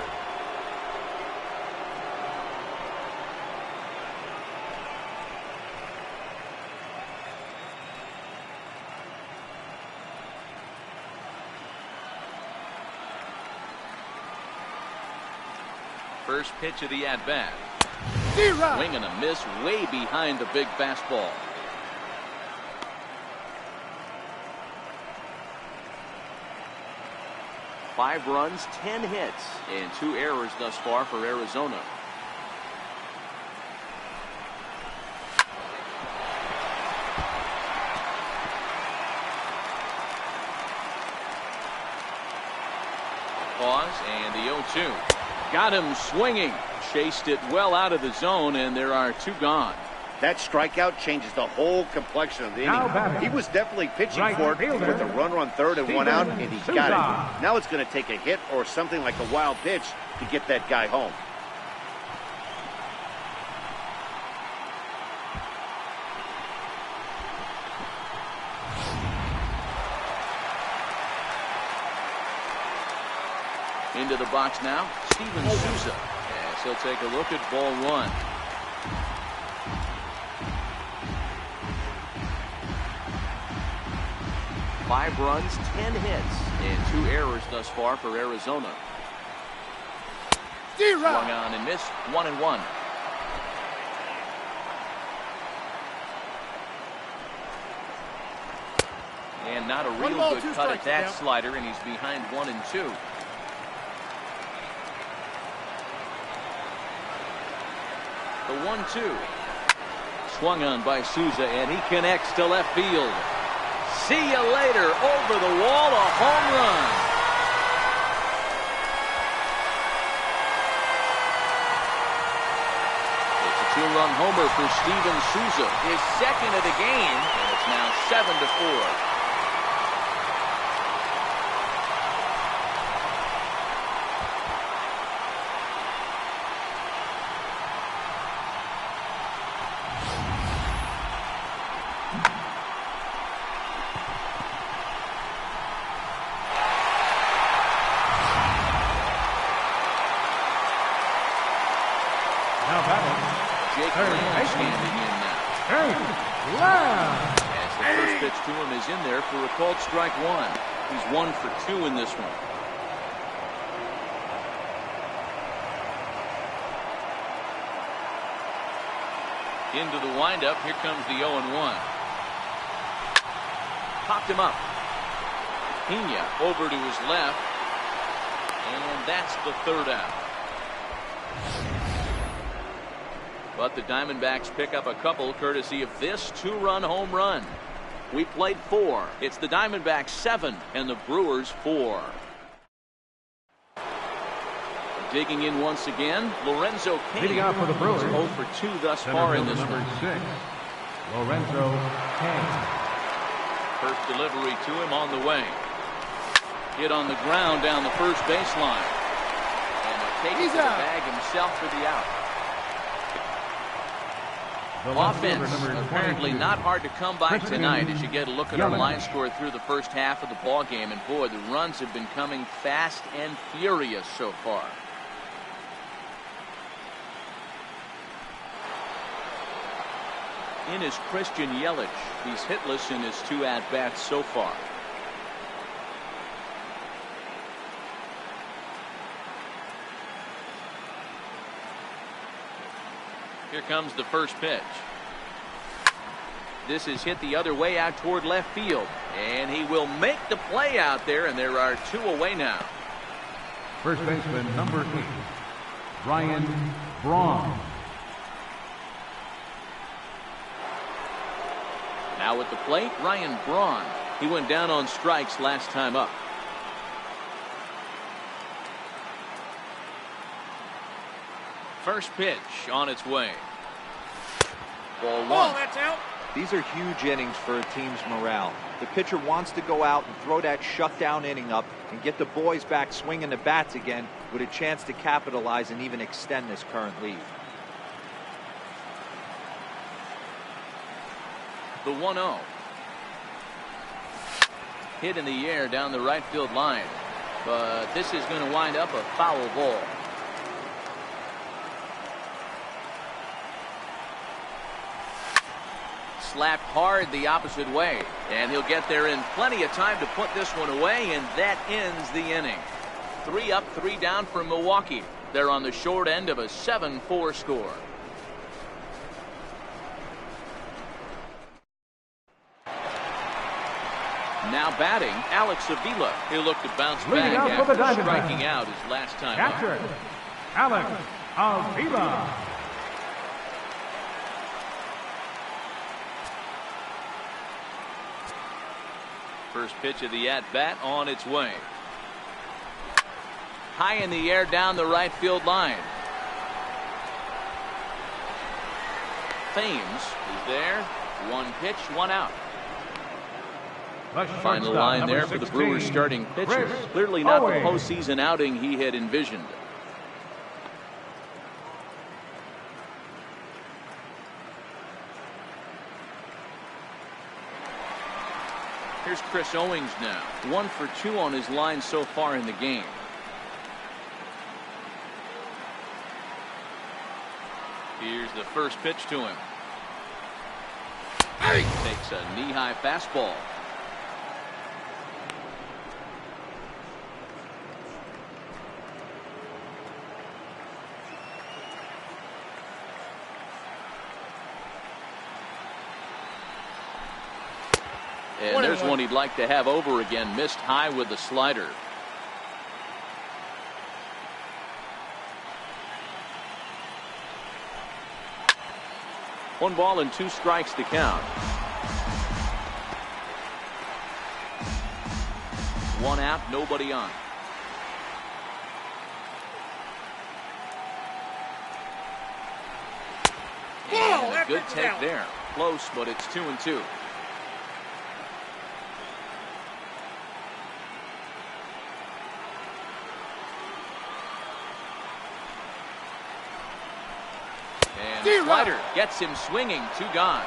First pitch of the at-bat. Swing and a miss way behind the big fastball. Five runs, 10 hits, and 2 errors thus far for Arizona. Pause and the 0-2. Got him swinging. Chased it well out of the zone, and there are 2 gone. That strikeout changes the whole complexion of the inning. He was definitely pitching for it with a runner on third and 1 out, and he got it. Now it's going to take a hit or something like a wild pitch to get that guy home. Into the box now, Steven Souza. Yes, he'll take a look at ball 1. Five runs, 10 hits, and 2 errors thus far for Arizona. Swung on and missed, 1-1. And not a real good cut at that slider, and he's behind 1-2. The 1-2. Swung on by Souza, and he connects to left field. See you later. Over the wall, a home run. It's a 2-run homer for Steven Souza, his second of the game, and it's now 7-4. As the first pitch to him is in there for a called strike 1. He's 1 for 2 in this one. Into the windup. Here comes the 0-1. Popped him up. Pena over to his left. And that's the 3rd out. But the Diamondbacks pick up a couple courtesy of this 2-run home run. We played 4. It's the Diamondbacks 7 and the Brewers 4. Digging in once again, Lorenzo Cain. Leading off for the Brewers. 0 for 2 thus far in this one. Number 6, Lorenzo Cain. First delivery to him on the way. Hit on the ground down the first baseline. And he'll take it to the bag himself for the out. Offense apparently not hard to come by tonight as you get a look at our line score through the first half of the ball game. And boy, the runs have been coming fast and furious so far. In is Christian Yelich. He's hitless in his 2 at-bats so far. Here comes the first pitch. This is hit the other way out toward left field. And he will make the play out there, and there are 2 away now. First baseman, number 8, Ryan Braun. Now at the plate, Ryan Braun. He went down on strikes last time up. First pitch on its way. Ball 1. Oh, that's out. These are huge innings for a team's morale. The pitcher wants to go out and throw that shutdown inning up and get the boys back swinging the bats again with a chance to capitalize and even extend this current lead. The 1-0. Hit in the air down the right field line. But this is going to wind up a foul ball. Slapped hard the opposite way, and he'll get there in plenty of time to put this one away, and that ends the inning. 3 up, 3 down for Milwaukee. They're on the short end of a 7-4 score. Now batting, Alex Avila. He'll look to bounce back after striking out his last time Catcher, Alex Avila. First pitch of the at-bat on its way. High in the air down the right field line. Thames is there. 1 pitch, 1 out. Final line there for the Brewers starting pitcher. Clearly not the postseason outing he had envisioned. Here's Chris Owings now. 1 for 2 on his line so far in the game. Here's the first pitch to him. He takes a knee-high fastball. And there's one he'd like to have over again. Missed high with the slider. One ball and 2 strikes to count. 1 out, nobody on. And a good take there. Close, but it's 2-2. And slider gets him swinging. 2 gone.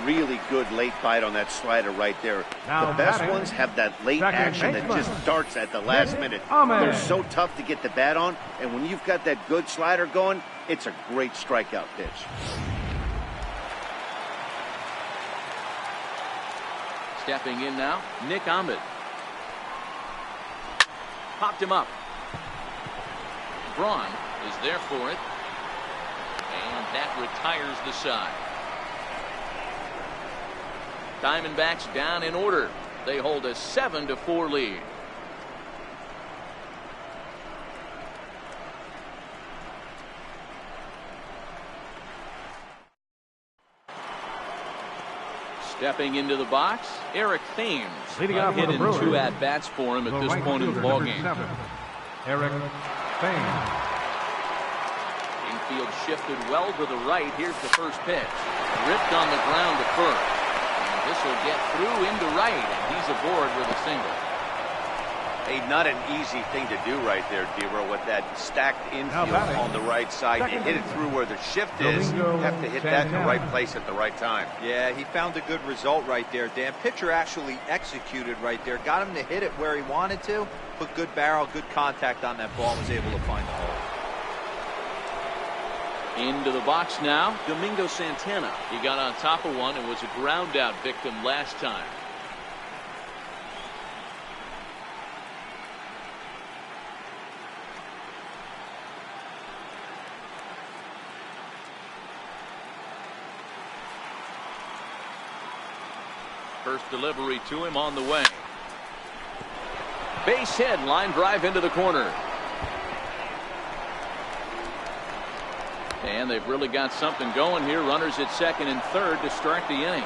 Really good late bite on that slider right there. The best ones have that late action that just starts at the last minute. They're so tough to get the bat on, and when you've got that good slider going, it's a great strikeout pitch. Stepping in now, Nick Ahmed. Popped him up. Braun is there for it. And that retires the side. Diamondbacks down in order. They hold a 7-4 lead. Stepping into the box, Eric Thames. Leading off Hit for the in Brewers, 2 at-bats for him at this point in the ballgame. Eric Thames. Infield shifted well to the right. Here's the first pitch. Ripped on the ground to first. And this will get through into right, and he's aboard with a single. Hey, not an easy thing to do right there, D-Row, with that stacked infield on the right side. You hit it through where the shift is. You have to hit that in the right place at the right time. Yeah, he found a good result right there, Dan. Pitcher actually executed right there. Got him to hit it where he wanted to. Put good barrel, good contact on that ball. Was able to find the hole. Into the box now, Domingo Santana. He got on top of one and was a ground out victim last time. First delivery to him on the way. Base hit, line drive into the corner. And they've really got something going here. Runners at second and third to start the inning.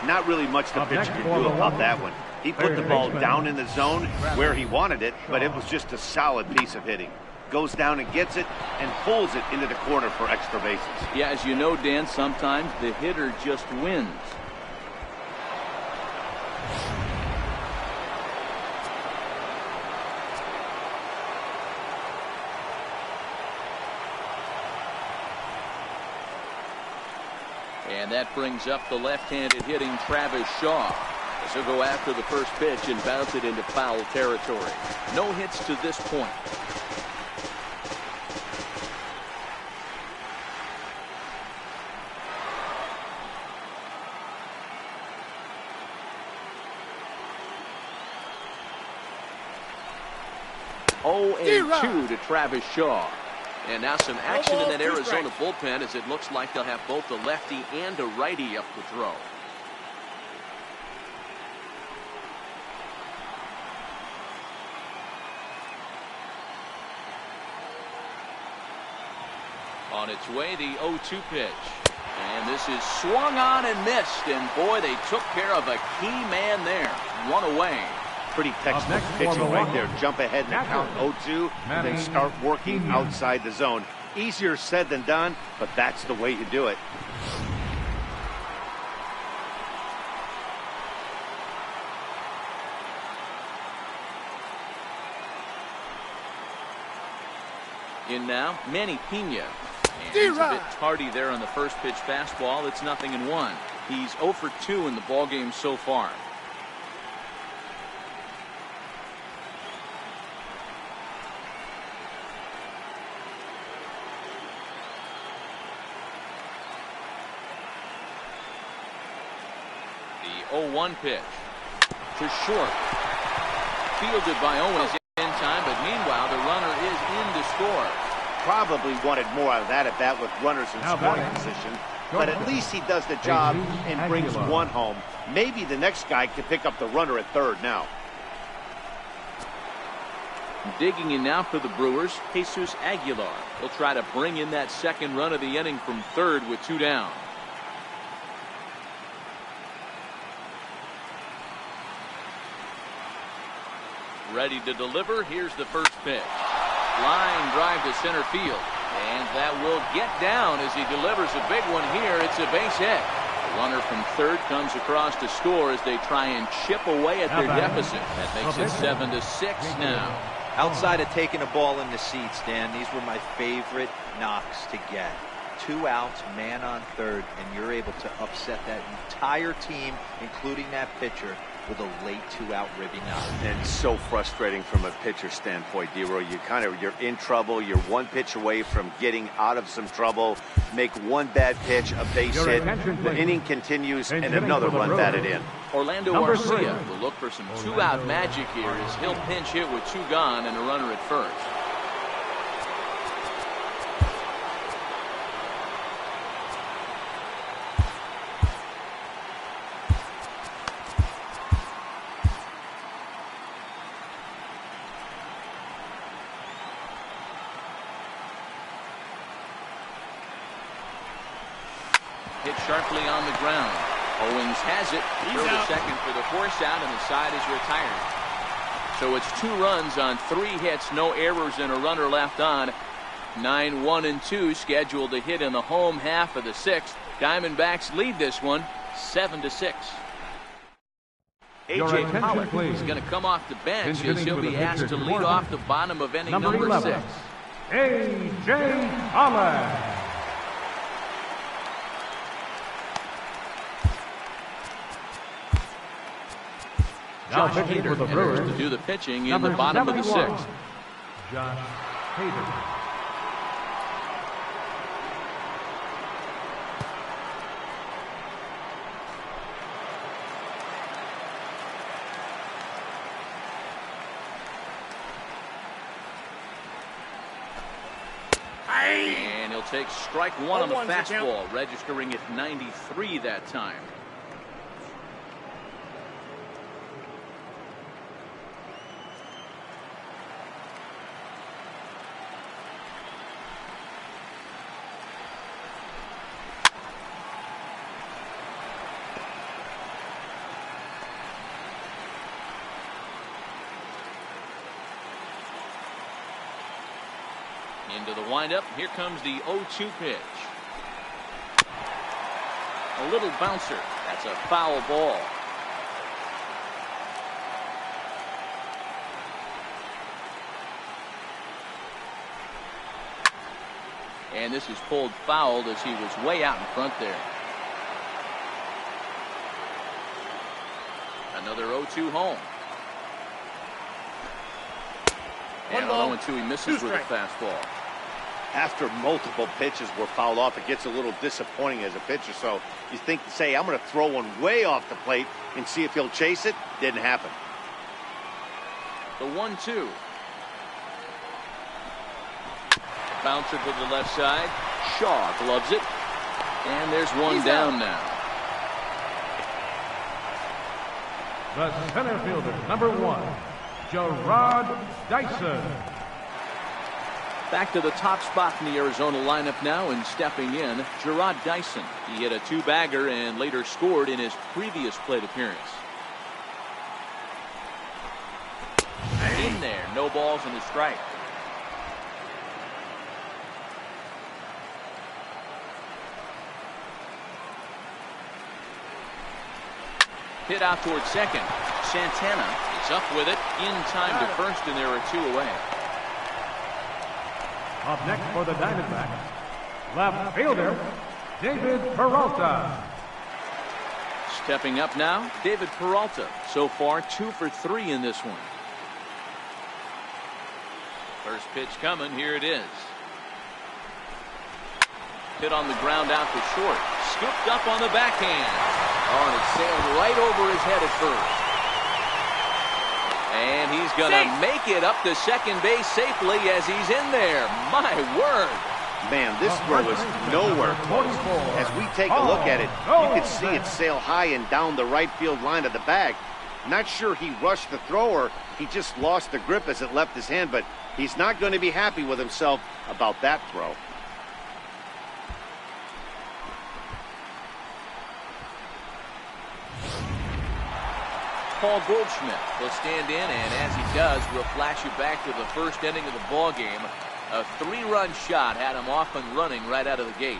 Not really much the pitcher could do about that one. He put the ball down in the zone where he wanted it, but it was just a solid piece of hitting. Goes down and gets it and pulls it into the corner for extra bases. Yeah, as you know, Dan, sometimes the hitter just wins. And that brings up the left-handed hitting Travis Shaw. This will go after the first pitch and bounce it into foul territory. No hits to this point. Oh, and 2 to Travis Shaw. And now some action in that Arizona bullpen, as it looks like they'll have both a lefty and a righty up to throw. On its way, the 0-2 pitch. And this is swung on and missed. And boy, they took care of a key man there. One away. Pretty textbook pitching right there. Jump ahead in the count 0-2 and then start working outside the zone. Easier said than done, but that's the way you do it. In now, Manny Pena. And he's a bit tardy there on the first pitch fastball. It's 0-1. He's 0 for 2 in the ballgame so far. The 0-1 pitch to short. Fielded by Owens in time, but meanwhile the runner is in to score. Probably wanted more out of that at bat with runners in scoring position, but at least he does the job and brings one home. Maybe the next guy can pick up the runner at third now. Digging in now for the Brewers, Jesus Aguilar. He'll try to bring in that second run of the inning from third with 2 down. Ready to deliver. Here's the first pitch. Line drive to center field. And that will get down as he delivers a big one here. It's a base hit. The runner from third comes across to score as they try and chip away at their deficit. That makes it 7-6 now. Outside of taking a ball in the seats, Dan, these were my favorite knocks to get. 2 outs, man on third, and you're able to upset that entire team, including that pitcher, with a late 2-out ribby knock. And so frustrating from a pitcher standpoint, D-Row. You're in trouble. You're 1 pitch away from getting out of some trouble. Make 1 bad pitch, a base hit. The inning continues, and another run batted in. Orlando Arcia will look for some 2-out magic here as he'll pinch hit with 2 gone and a runner at first. Hit sharply on the ground. Owens has it. Throw to second for the force out, and the side is retired. So it's 2 runs on 3 hits, no errors, and a runner left on. 9, 1, and 2 scheduled to hit in the home half of the 6th. Diamondbacks lead this one 7-6. A.J. Pollock is going to come off the bench as he'll be asked to lead off the bottom of inning number 6. A.J. Pollock. Josh Hader for the Brewers to do the pitching in the bottom of the 6th. Josh Hader. And he'll take strike 1 on the fastball, registering at 93 that time. Into the windup. Here comes the 0-2 pitch. A little bouncer. That's a foul ball. And this is pulled fouled as he was way out in front there. Another 0-2 home. And on 0-2, he misses with a fastball. After multiple pitches were fouled off, it gets a little disappointing as a pitcher. So you think, say, I'm going to throw one way off the plate and see if he'll chase it. Didn't happen. The 1-2. Bouncer to the left side. Shaw gloves it. And there's one down now. The center fielder, number 1, Gerard Dyson. Back to the top spot in the Arizona lineup now, and stepping in, Gerard Dyson. He hit a 2-bagger and later scored in his previous plate appearance. In there, no balls and a strike. Hit out towards second. Santana is up with it in time to first, and there are 2 away. Up next for the Diamondbacks, left fielder, David Peralta. Stepping up now, David Peralta. So far, 2 for 3 in this one. First pitch coming. Here it is. Hit on the ground out to short. Scooped up on the backhand. Oh, and it sailed right over his head at first. And he's going to make it up to second base safely as he's in there. My word. Man, this throw is nowhere close. As we take a look at it, you can see it sail high and down the right field line of the bag. Not sure he rushed the throw or he just lost the grip as it left his hand, but he's not going to be happy with himself about that throw. Paul Goldschmidt will stand in, and as he does, we'll flash you back to the first inning of the ball game. A 3-run shot had him off and running right out of the gate.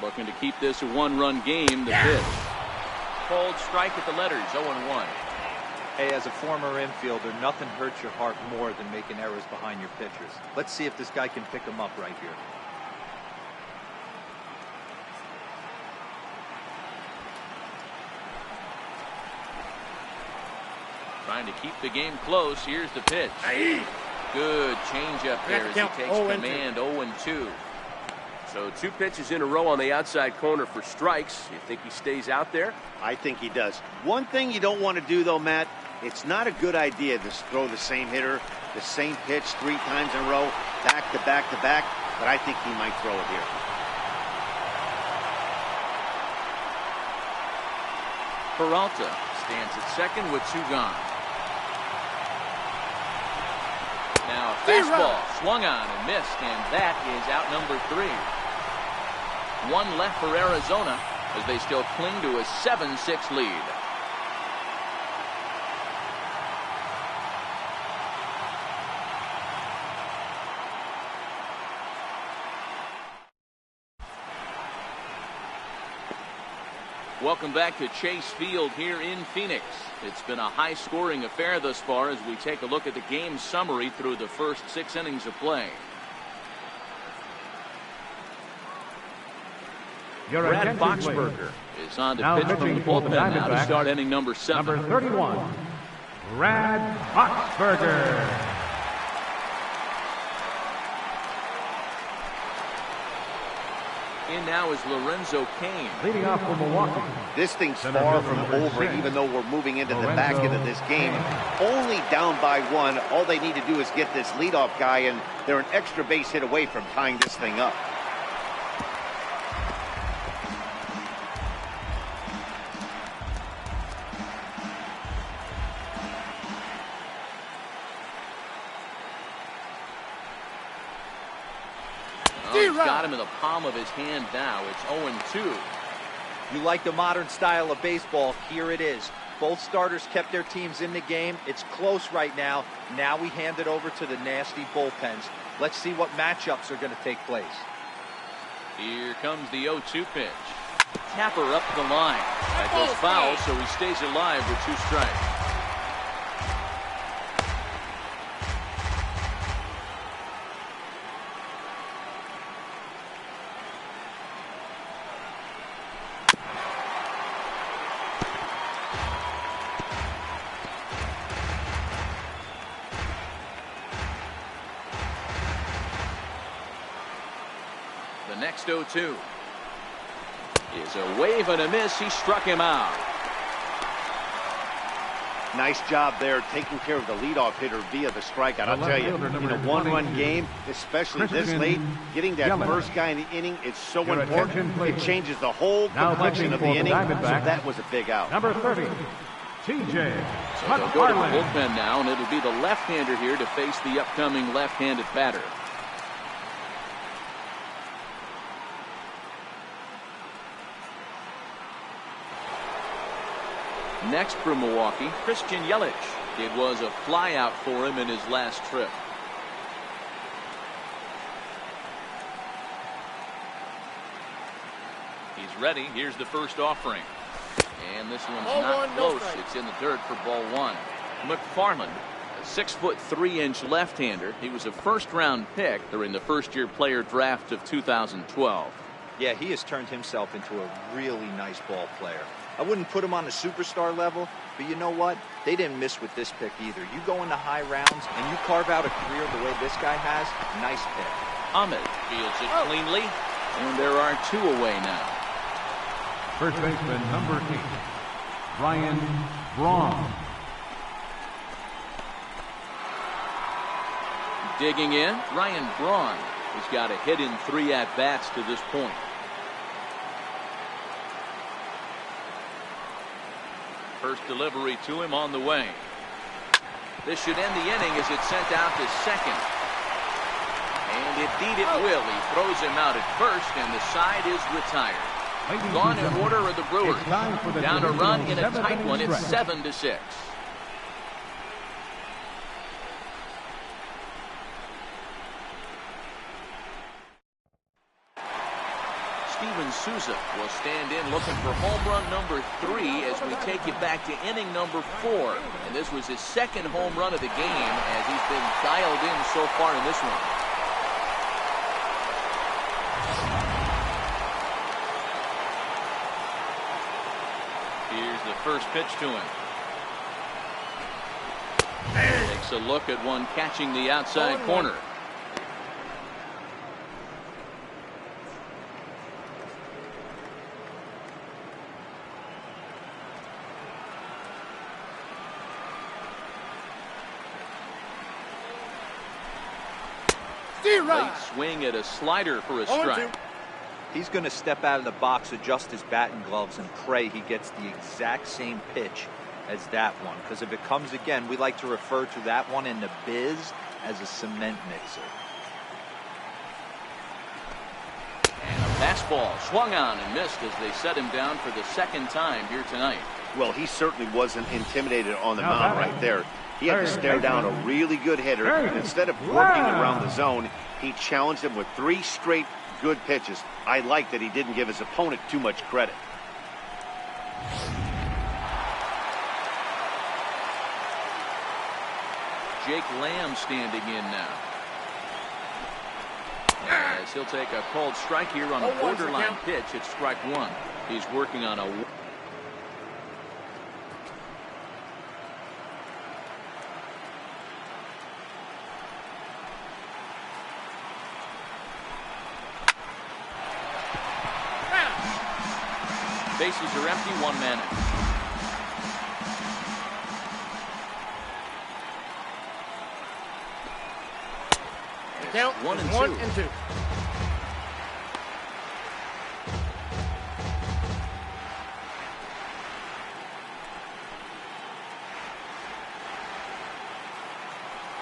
Looking to keep this a 1-run game. The pitch. Called strike at the letters, 0-1. Hey, as a former infielder, nothing hurts your heart more than making errors behind your pitchers. Let's see if this guy can pick them up right here. Trying to keep the game close. Here's the pitch. Good changeup there as he takes command. 0-2. So 2 pitches in a row on the outside corner for strikes. You think he stays out there? I think he does. One thing you don't want to do, though, Matt, it's not a good idea to throw the same hitter, the same pitch 3 times in a row, back to back to back, but I think he might throw it here. Peralta Stands at second with 2 gone. Now a fastball swung on and missed, and that is out number 3. 1 left for Arizona as they still cling to a 7-6 lead. Welcome back to Chase Field here in Phoenix. It's been a high-scoring affair thus far as we take a look at the game summary through the first 6 innings of play. Brad Boxberger is on to pitch from the bullpen now to start inning number 7. Number 31, Brad Boxberger. In now is Lorenzo Cain. Leading off for Milwaukee. This thing's far from over, even though we're moving into the back end of this game. Only down by 1. All they need to do is get this leadoff guy, and they're an extra base hit away from tying this thing up. He's got him in the palm of his hand now. It's 0-2. You like the modern style of baseball. Here it is. Both starters kept their teams in the game. It's close right now. Now we hand it over to the nasty bullpens. Let's see what matchups are going to take place. Here comes the 0-2 pitch. Tapper up the line. That goes foul, so he stays alive with 2 strikes. The next 0-2 is a wave and a miss. He struck him out. Nice job there taking care of the leadoff hitter via the strikeout. I'll tell you, in a 1-run game, especially this late, getting that first guy in the inning is so important. It changes the whole complexion of the inning, so that was a big out. Number 30, TJ. So they'll go to the bullpen now, and it'll be the left-hander here to face the upcoming left-handed batter. Next for Milwaukee, Christian Yelich. It was a flyout for him in his last trip. He's ready. Here's the first offering. And this one's not close. It's in the dirt for ball 1. McFarland, a 6'3" left-hander. He was a first-round pick during the first-year player draft of 2012. Yeah, he has turned himself into a really nice ball player. I wouldn't put him on the superstar level, but you know what? They didn't miss with this pick either. You go into high rounds and you carve out a career the way this guy has, nice pick. Ahmed fields it cleanly, and there are 2 away now. First baseman, number 8, Ryan Braun. Digging in, Ryan Braun has got a hit in 3 at-bats to this point. First delivery to him on the way. This should end the inning as it's sent out to second. And indeed it will. He throws him out at first, and the side is retired. Gone in order are the Brewers. Down a run in a tight one. It's 7-6. Steven Souza will stand in looking for home run number 3 as we take you back to inning number 4. And this was his second home run of the game as he's been dialed in so far in this one. Here's the first pitch to him. Takes a look at one catching the outside corner. Late swing at a slider for a strike. He's going to step out of the box, adjust his bat and gloves, and pray he gets the exact same pitch as that one, because if it comes again, we like to refer to that one in the biz as a cement mixer. And a fastball swung on and missed as they set him down for the second time here tonight. Well, he certainly wasn't intimidated on the mound right there. He had to stare down a really good hitter. Instead of working around the zone, he challenged him with 3 straight good pitches. I like that he didn't give his opponent too much credit. Jake Lamb standing in now. As he'll take a called strike here on a borderline pitch. It's strike 1. He's working on a bases are empty, 1 man out. Count 1 and 2.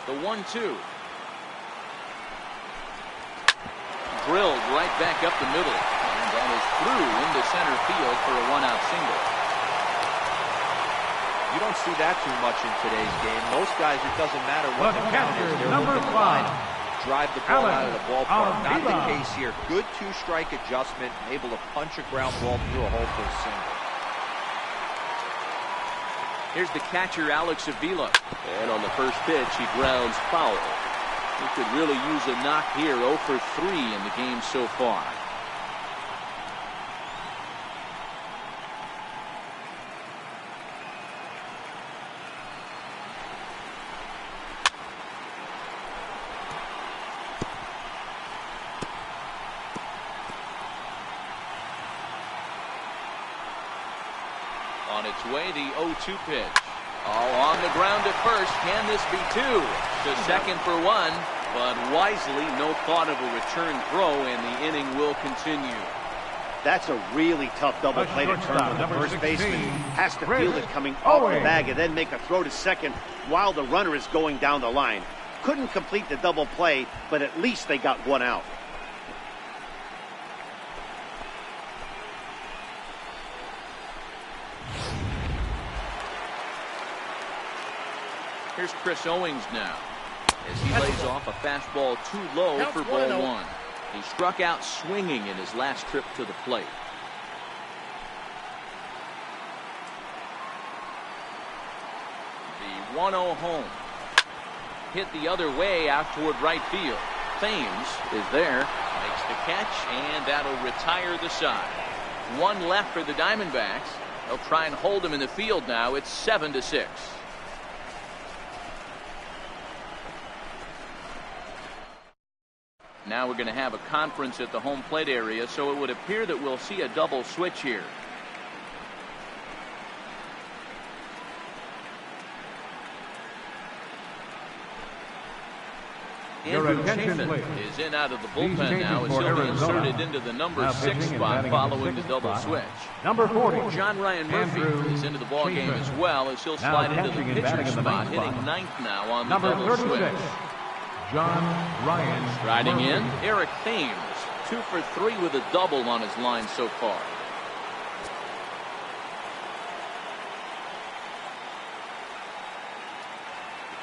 The 1-2. Drilled right back up the middle. And that is through into center field for a 1-out single. You don't see that too much in today's game. Most guys, it doesn't matter what the count is. They're number looking to 5. Drive the ball out of the ballpark. Not the case here. Good 2-strike adjustment, able to punch a ground ball through a hole for a single. Here's the catcher, Alex Avila. And on the first pitch, he grounds foul. He could really use a knock here. 0 for 3 in the game so far. On its way, the 0-2 pitch. Oh, on the ground at first. Can this be 2? To second for 1, but wisely, no thought of a return throw, and the inning will continue. That's a really tough double play to turn when the first baseman has to field it coming off the bag and then make a throw to second while the runner is going down the line. Couldn't complete the double play, but at least they got 1 out. Here's Chris Owings now as he lays off a fastball too low for ball 1. He struck out swinging in his last trip to the plate. The 1-0 home. Hit the other way out toward right field. Thames is there, makes the catch, and that'll retire the side. 1 left for the Diamondbacks. They'll try and hold him in the field now. It's 7-6. Now we're going to have a conference at the home plate area, so it would appear that we'll see a double switch here. Andrew Chafin is in out of the bullpen now as he'll be inserted into the number 6 spot following the double switch. Number 40. John Ryan Murphy is into the ballgame as well as he'll slide into the pitcher's spot, hitting 9th now on the double switch. John Ryan Riding in, Eric Thames, 2 for 3 with a double on his line so far.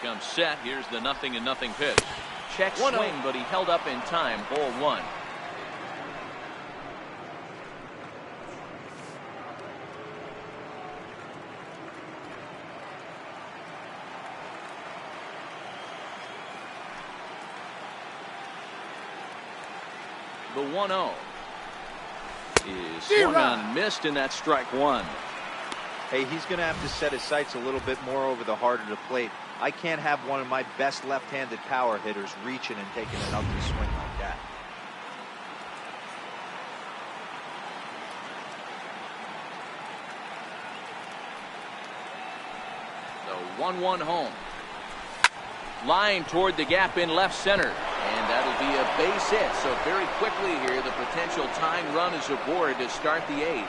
Comes set. Here's the 0-0 pitch. Check swing, but he held up in time. Ball 1. The 1-0 is swung on and missed, and that's strike 1. Hey, he's going to have to set his sights a little bit more over the heart of the plate. I can't have one of my best left-handed power hitters reaching and taking an ugly swing like that. The 1-1 home. Line toward the gap in left center. And that'll be a base hit. So very quickly here, the potential tying run is aboard to start the 8th.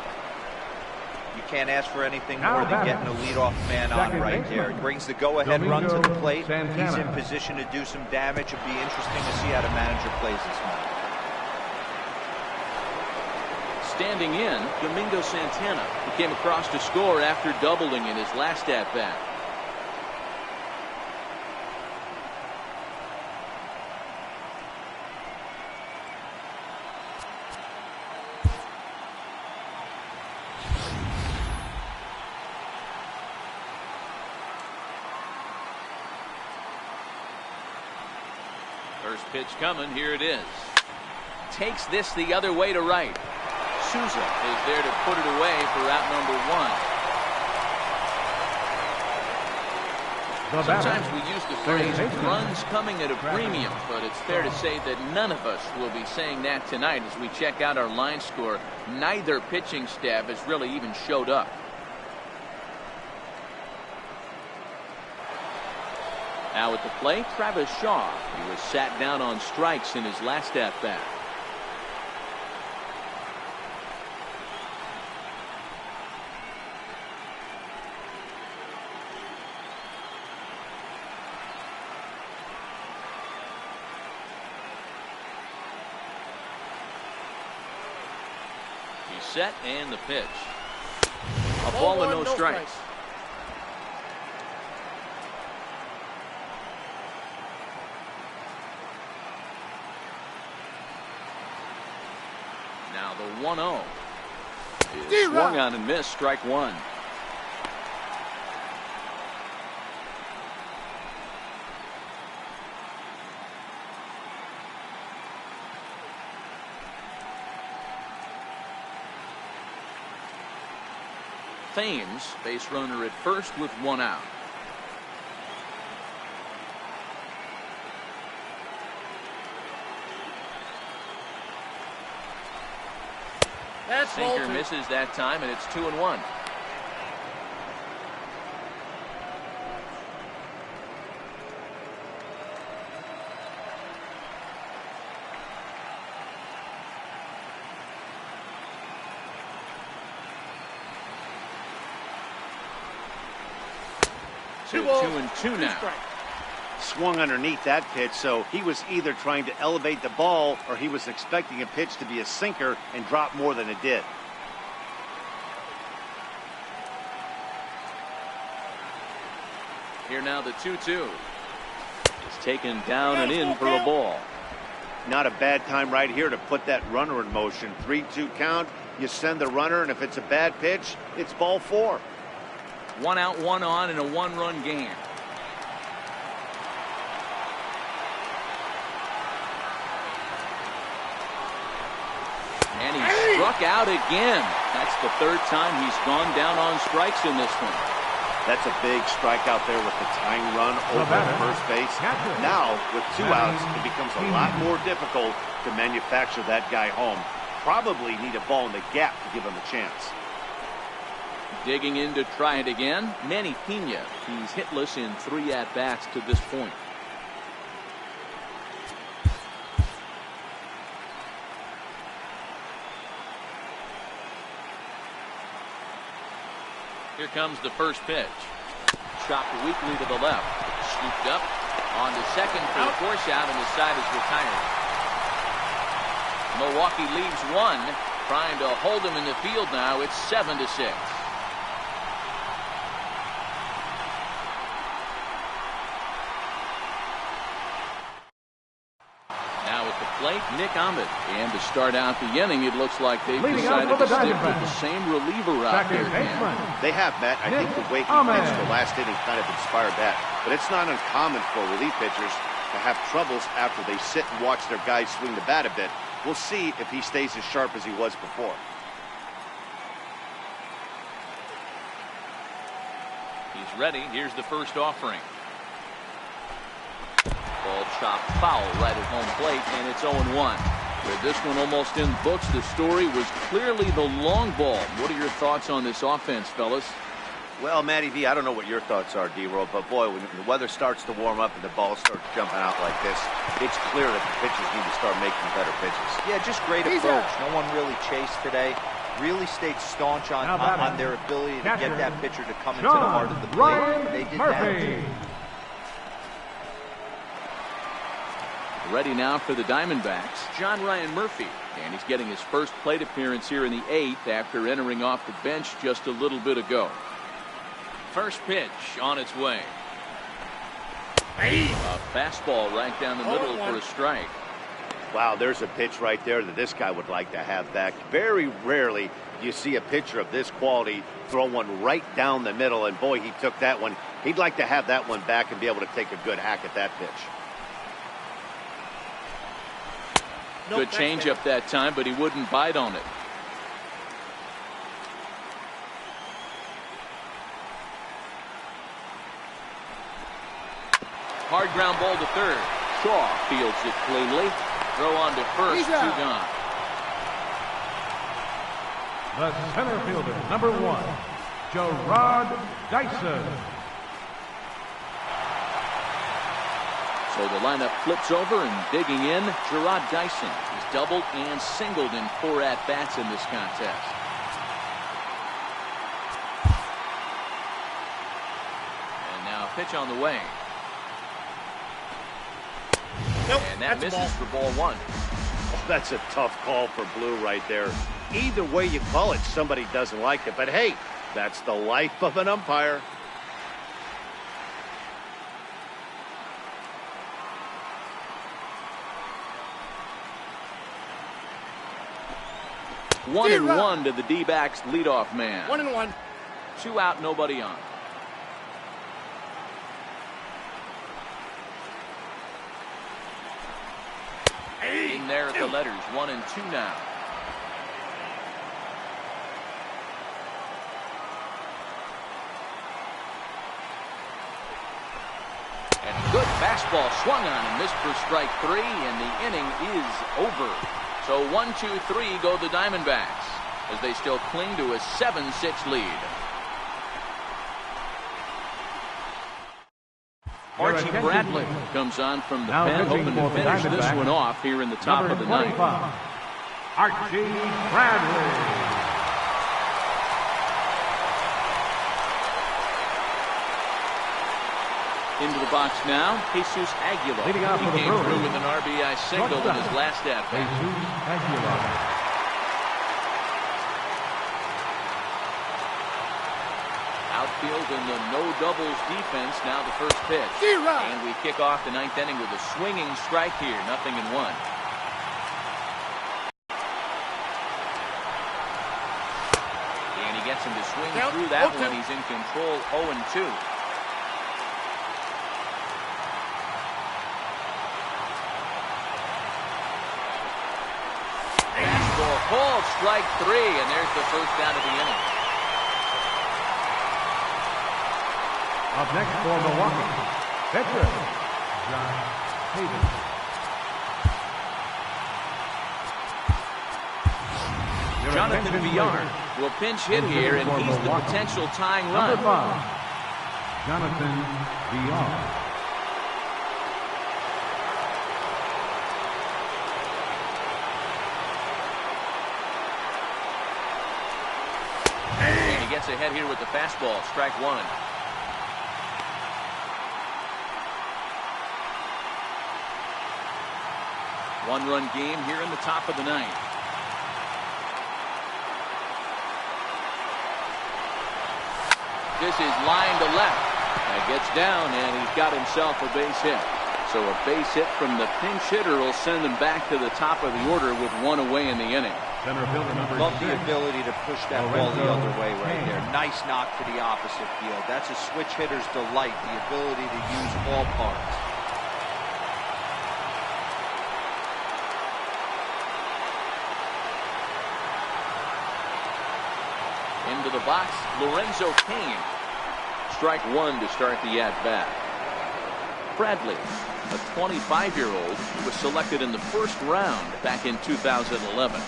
You can't ask for anything more than getting a leadoff man on right there. It brings the go-ahead run to the plate. He's in position to do some damage. It'll be interesting to see how the manager plays this one. Standing in, Domingo Santana, who came across to score after doubling in his last at-bat. First pitch coming. Here it is. Takes this the other way to right. Souza is there to put it away for out number one. Sometimes we use the phrase runs coming at a premium, but it's fair to say that none of us will be saying that tonight as we check out our line score. Neither pitching staff has really even showed up. Now at the plate, Travis Shaw. He was sat down on strikes in his last at-bat. He's set and the pitch. A ball and no strikes. Now the 1-0 is swung on and missed, strike one. Thames, base runner at first with one out. Sinker misses that time, and it's 2-1. So 2-2 now. Swung underneath that pitch, so he was either trying to elevate the ball or he was expecting a pitch to be a sinker and drop more than it did. Here now the 2-2. It's taken down and in for a ball. Not a bad time right here to put that runner in motion. 3-2 count. You send the runner, and if it's a bad pitch, it's ball four. One out, one on, in a one-run game. And he struck out again. That's the third time he's gone down on strikes in this one. That's a big strikeout there with the tying run over at first base. Now, with two outs, it becomes a lot more difficult to manufacture that guy home. Probably need a ball in the gap to give him a chance. Digging in to try it again, Manny Pena. He's hitless in 3 at-bats to this point. Here comes the first pitch. Chopped weakly to the left. Scooped up on to second for the force out, and the side is retired. Milwaukee leaves one, trying to hold him in the field now. It's 7-6. Now at the plate, Nick Ahmed. And to start out the inning, it looks like they've decided to stick with the same reliever out there. They have, Matt. I think the way he pitched the last inning kind of inspired that. But it's not uncommon for relief pitchers to have troubles after they sit and watch their guys swing the bat a bit. We'll see if he stays as sharp as he was before. He's ready. Here's the first offering. Ball chopped foul right at home plate, and it's 0-1. With this one almost in books, the story was clearly the long ball. What are your thoughts on this offense, fellas? Well, Matty V, I don't know what your thoughts are, D-Roll, but boy, when the weather starts to warm up and the ball starts jumping out like this, it's clear that the pitchers need to start making better pitches. Yeah, just great approach. No one really chased today. really stayed staunch on their ability to get that pitcher to come into the heart of the plate. They did that. Ready now for the Diamondbacks, John Ryan Murphy. And he's getting his first plate appearance here in the 8th after entering off the bench just a little bit ago. First pitch on its way. A fastball right down the middle for a strike. Wow, there's a pitch right there that this guy would like to have back. Very rarely you see a pitcher of this quality throw one right down the middle, and boy, he took that one. He'd like to have that one back and be able to take a good hack at that pitch. Good changeup that time, but he wouldn't bite on it. Hard ground ball to third. Shaw fields it cleanly. Throw on to first, 2 gone. The center fielder, number 1, Gerard Dyson. So the lineup flips over, and digging in, Gerard Dyson. He's doubled and singled in 4 at-bats in this contest. And now a pitch on the way. And that misses for ball 1. Oh, that's a tough call for Blue right there. Either way you call it, somebody doesn't like it. But hey, that's the life of an umpire. One and one to the D-backs leadoff man. 1-1. 2 out, nobody on. In there at the letters, 1 and 2 now. And a good fastball swung on and missed for strike 3, and the inning is over. So 1-2-3 go the Diamondbacks as they still cling to a 7-6 lead. Archie Bradley comes on from the pen, hoping to finish this one off here in the top of the 9th. Archie Bradley. Into the box now, Jesus Aguilar. He came through with an RBI single in his last at-bat. Outfield in the no doubles defense. Now the first pitch. And we kick off the 9th inning with a swinging strike here. 0-1. And he gets him to swing through that one. He's in control. 0-2. Called strike 3, and there's the first out of the inning. Up next for Milwaukee, pitcher John Hayden. Jonathan Villar will pinch hit here, and he's the potential tying run. Number 5, Jonathan Villar. Gets ahead here with the fastball. Strike 1. One-run game here in the top of the 9th. This is line to left. That gets down, and he's got himself a base hit. So a base hit from the pinch hitter will send him back to the top of the order with 1 away in the inning. Love the ability to push that ball the other way right there. Nice knock to the opposite field. That's a switch hitter's delight, the ability to use all parts. Into the box, Lorenzo Cain. Strike 1 to start the at-bat. Bradley, a 25-year-old, was selected in the first round back in 2011.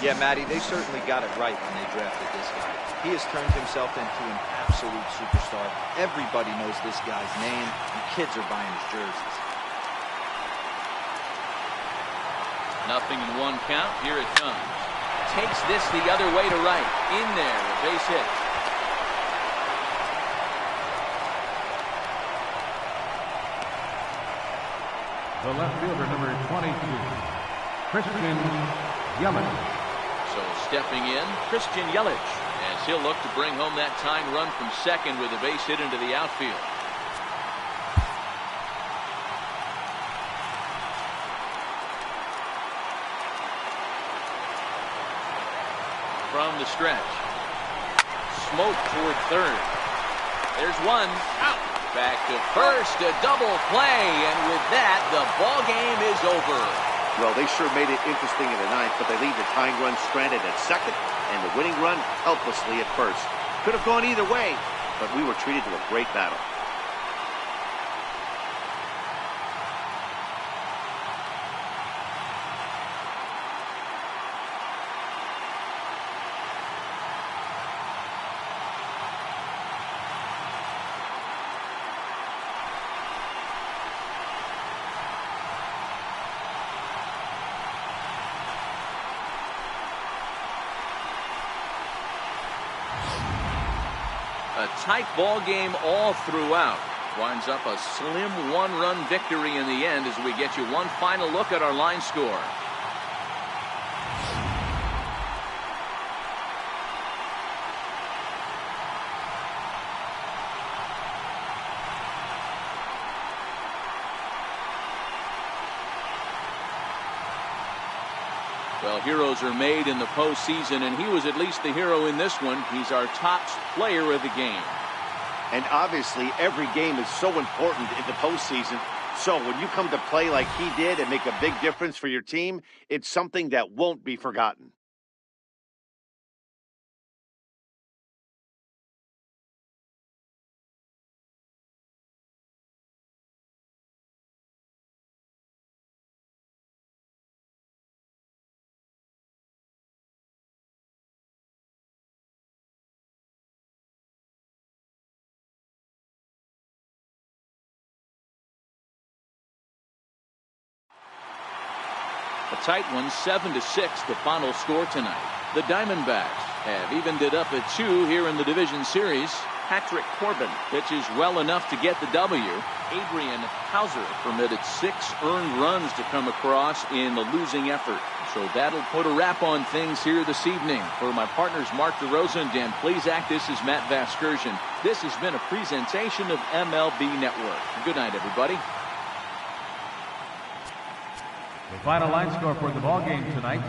Yeah, Matty, they certainly got it right when they drafted this guy. He has turned himself into an absolute superstar. Everybody knows this guy's name, and kids are buying his jerseys. 0-1 count. Here it comes. takes this the other way to right. In there, a base hit. The left fielder, number 22, Christian Yelich. So stepping in, Christian Yelich, as he'll look to bring home that tying run from second with a base hit into the outfield. From the stretch. Smoke toward third. There's one. Out. Back to first, a double play, and with that, the ball game is over. Well, they sure made it interesting in the ninth, but they leave the tying run stranded at second and the winning run helplessly at first. Could have gone either way, but we were treated to a great battle. A tight ball game all throughout. Winds up a slim one-run victory in the end as we get you one final look at our line score. Well, heroes are made in the postseason, and he was at least the hero in this one. He's our top player of the game. And obviously, every game is so important in the postseason. So when you come to play like he did and make a big difference for your team, it's something that won't be forgotten. A tight one, 7-6, the final score tonight. The Diamondbacks have evened it up at 2 here in the division series. Patrick Corbin pitches well enough to get the W. Adrian Hauser permitted 6 earned runs to come across in the losing effort. So that'll put a wrap on things here this evening. For my partners Mark DeRosa and Dan Plesac, this is Matt Vasgersian. This has been a presentation of MLB Network. Good night, everybody. The final line score for the ball game tonight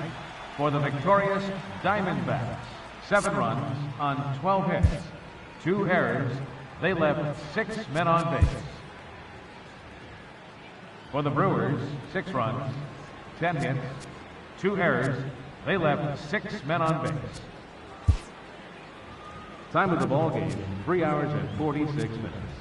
for the victorious Diamondbacks: 7 runs on 12 hits, 2 errors. They left 6 men on base. For the Brewers, 6 runs, 10 hits, 2 errors. They left 6 men on base. Time of the ball game, 3 hours and 46 minutes.